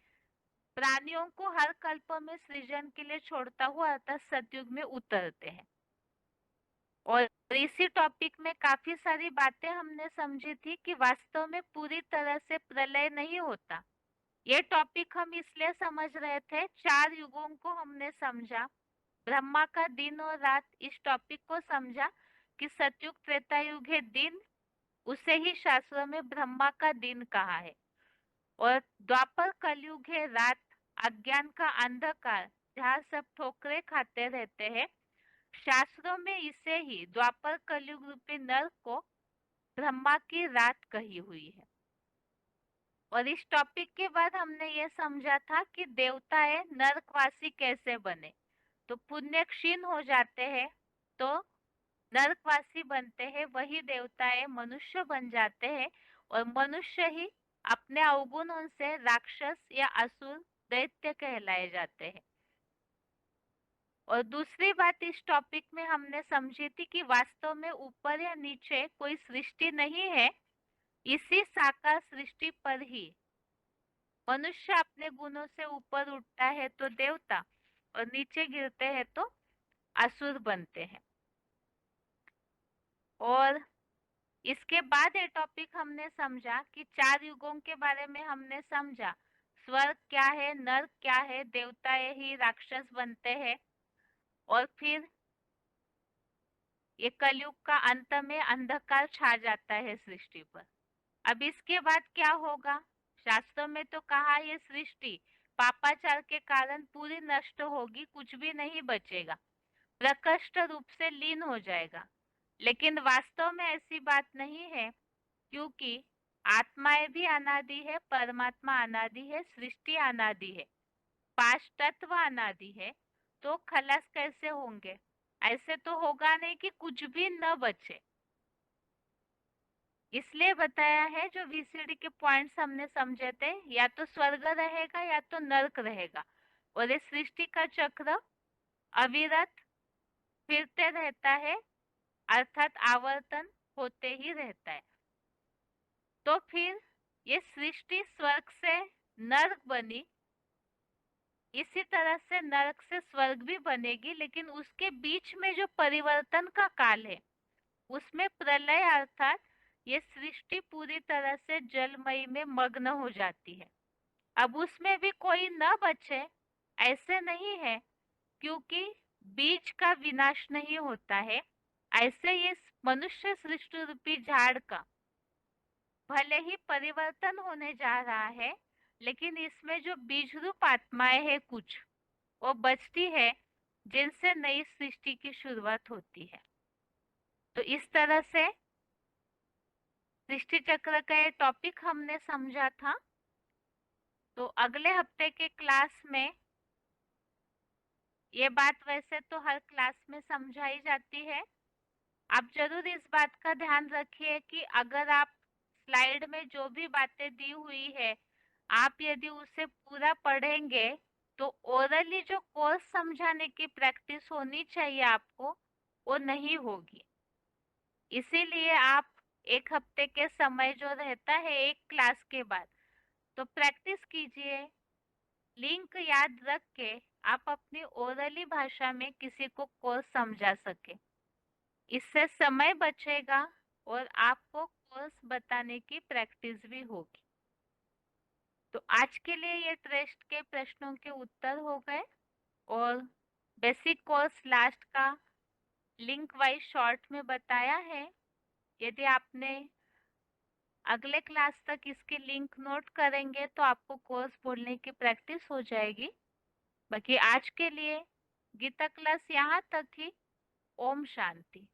प्राणियों को हर कल्प में सृजन के लिए छोड़ता हुआ अर्थात सतयुग में उतरते हैं। और इसी टॉपिक में काफी सारी बातें हमने समझी थी कि वास्तव में पूरी तरह से प्रलय नहीं होता। ये टॉपिक हम इसलिए समझ रहे थे, 4 युगों को हमने समझा, ब्रह्मा का दिन और रात, इस टॉपिक को समझा कि सतयुग त्रेता युग है दिन, उसे ही शास्त्रों में ब्रह्मा का दिन कहा है। और द्वापर कलयुग है रात, अज्ञान का अंधकार, जहाँ सब ठोकरे खाते रहते हैं, शास्त्रों में इसे ही द्वापर कलयुग रूपी नरक को ब्रह्मा की रात कही हुई है। और इस टॉपिक के बाद हमने ये समझा था कि देवताएं नरकवासी कैसे बने। तो पुण्य क्षीण हो जाते हैं तो नरकवासी बनते हैं, वही देवताएं मनुष्य बन जाते हैं और मनुष्य ही अपने अवगुणों से राक्षस या असुर दैत्य कहलाए जाते हैं। और दूसरी बात इस टॉपिक में हमने समझी थी कि वास्तव में ऊपर या नीचे कोई सृष्टि नहीं है, इसी साकार सृष्टि पर ही मनुष्य अपने गुणों से ऊपर उठता है तो देवता और नीचे गिरते हैं तो असुर बनते हैं। और इसके बाद ये टॉपिक हमने समझा कि 4 युगों के बारे में हमने समझा, स्वर्ग क्या है, नरक क्या है, देवताएं ही राक्षस बनते हैं और फिर ये कलयुग का अंत में अंधकार छा जाता है सृष्टि पर। अब इसके बाद क्या होगा? शास्त्रों में तो कहा ये सृष्टि पापाचार के कारण पूरी नष्ट होगी, कुछ भी नहीं बचेगा, प्रकृष्ट रूप से लीन हो जाएगा। लेकिन वास्तव में ऐसी बात नहीं है, क्योंकि आत्माएं भी अनादि है, परमात्मा अनादि है, सृष्टि अनादि है, 5 तत्व अनादि है, तो खलास कैसे होंगे? ऐसे तो होगा नहीं कि कुछ भी न बचे। इसलिए बताया है, जो वीसीडी के पॉइंट्स हमने समझे थे, या तो स्वर्ग रहेगा या तो नरक रहेगा। और इस सृष्टि का चक्र अविरत फिरते रहता है, अर्थात आवर्तन होते ही रहता है। तो फिर ये सृष्टि स्वर्ग से नरक बनी, इसी तरह से नरक से स्वर्ग भी बनेगी, लेकिन उसके बीच में जो परिवर्तन का काल है उसमें प्रलय अर्थात ये सृष्टि पूरी तरह से जलमयी में मग्न हो जाती है। अब उसमें भी कोई न बचे ऐसे नहीं है, क्योंकि बीज का विनाश नहीं होता है। ऐसे ये मनुष्य सृष्टि रूपी झाड़ का भले ही परिवर्तन होने जा रहा है, लेकिन इसमें जो बीज रूप आत्माएं है कुछ वो बचती है, जिनसे नई सृष्टि की शुरुआत होती है। तो इस तरह से सृष्टि चक्र का ये टॉपिक हमने समझा था। तो अगले हफ्ते के क्लास में ये बात वैसे तो हर क्लास में समझाई जाती है, आप जरूर इस बात का ध्यान रखिए कि अगर आप स्लाइड में जो भी बातें दी हुई है, आप यदि उसे पूरा पढ़ेंगे तो ओरली जो कोर्स समझाने की प्रैक्टिस होनी चाहिए आपको, वो नहीं होगी। इसीलिए आप 1 हफ्ते के समय जो रहता है एक क्लास के बाद, तो प्रैक्टिस कीजिए, लिंक याद रख के आप अपनी ओरली भाषा में किसी को कोर्स समझा सके। इससे समय बचेगा और आपको कोर्स बताने की प्रैक्टिस भी होगी। तो आज के लिए ये टेस्ट के प्रश्नों के उत्तर हो गए और बेसिक कोर्स लास्ट का लिंक वाइज शॉर्ट में बताया है। यदि आपने अगले क्लास तक इसके लिंक नोट करेंगे तो आपको कोर्स बोलने की प्रैक्टिस हो जाएगी। बाकी आज के लिए गीता क्लास यहाँ तक ही। ओम शांति।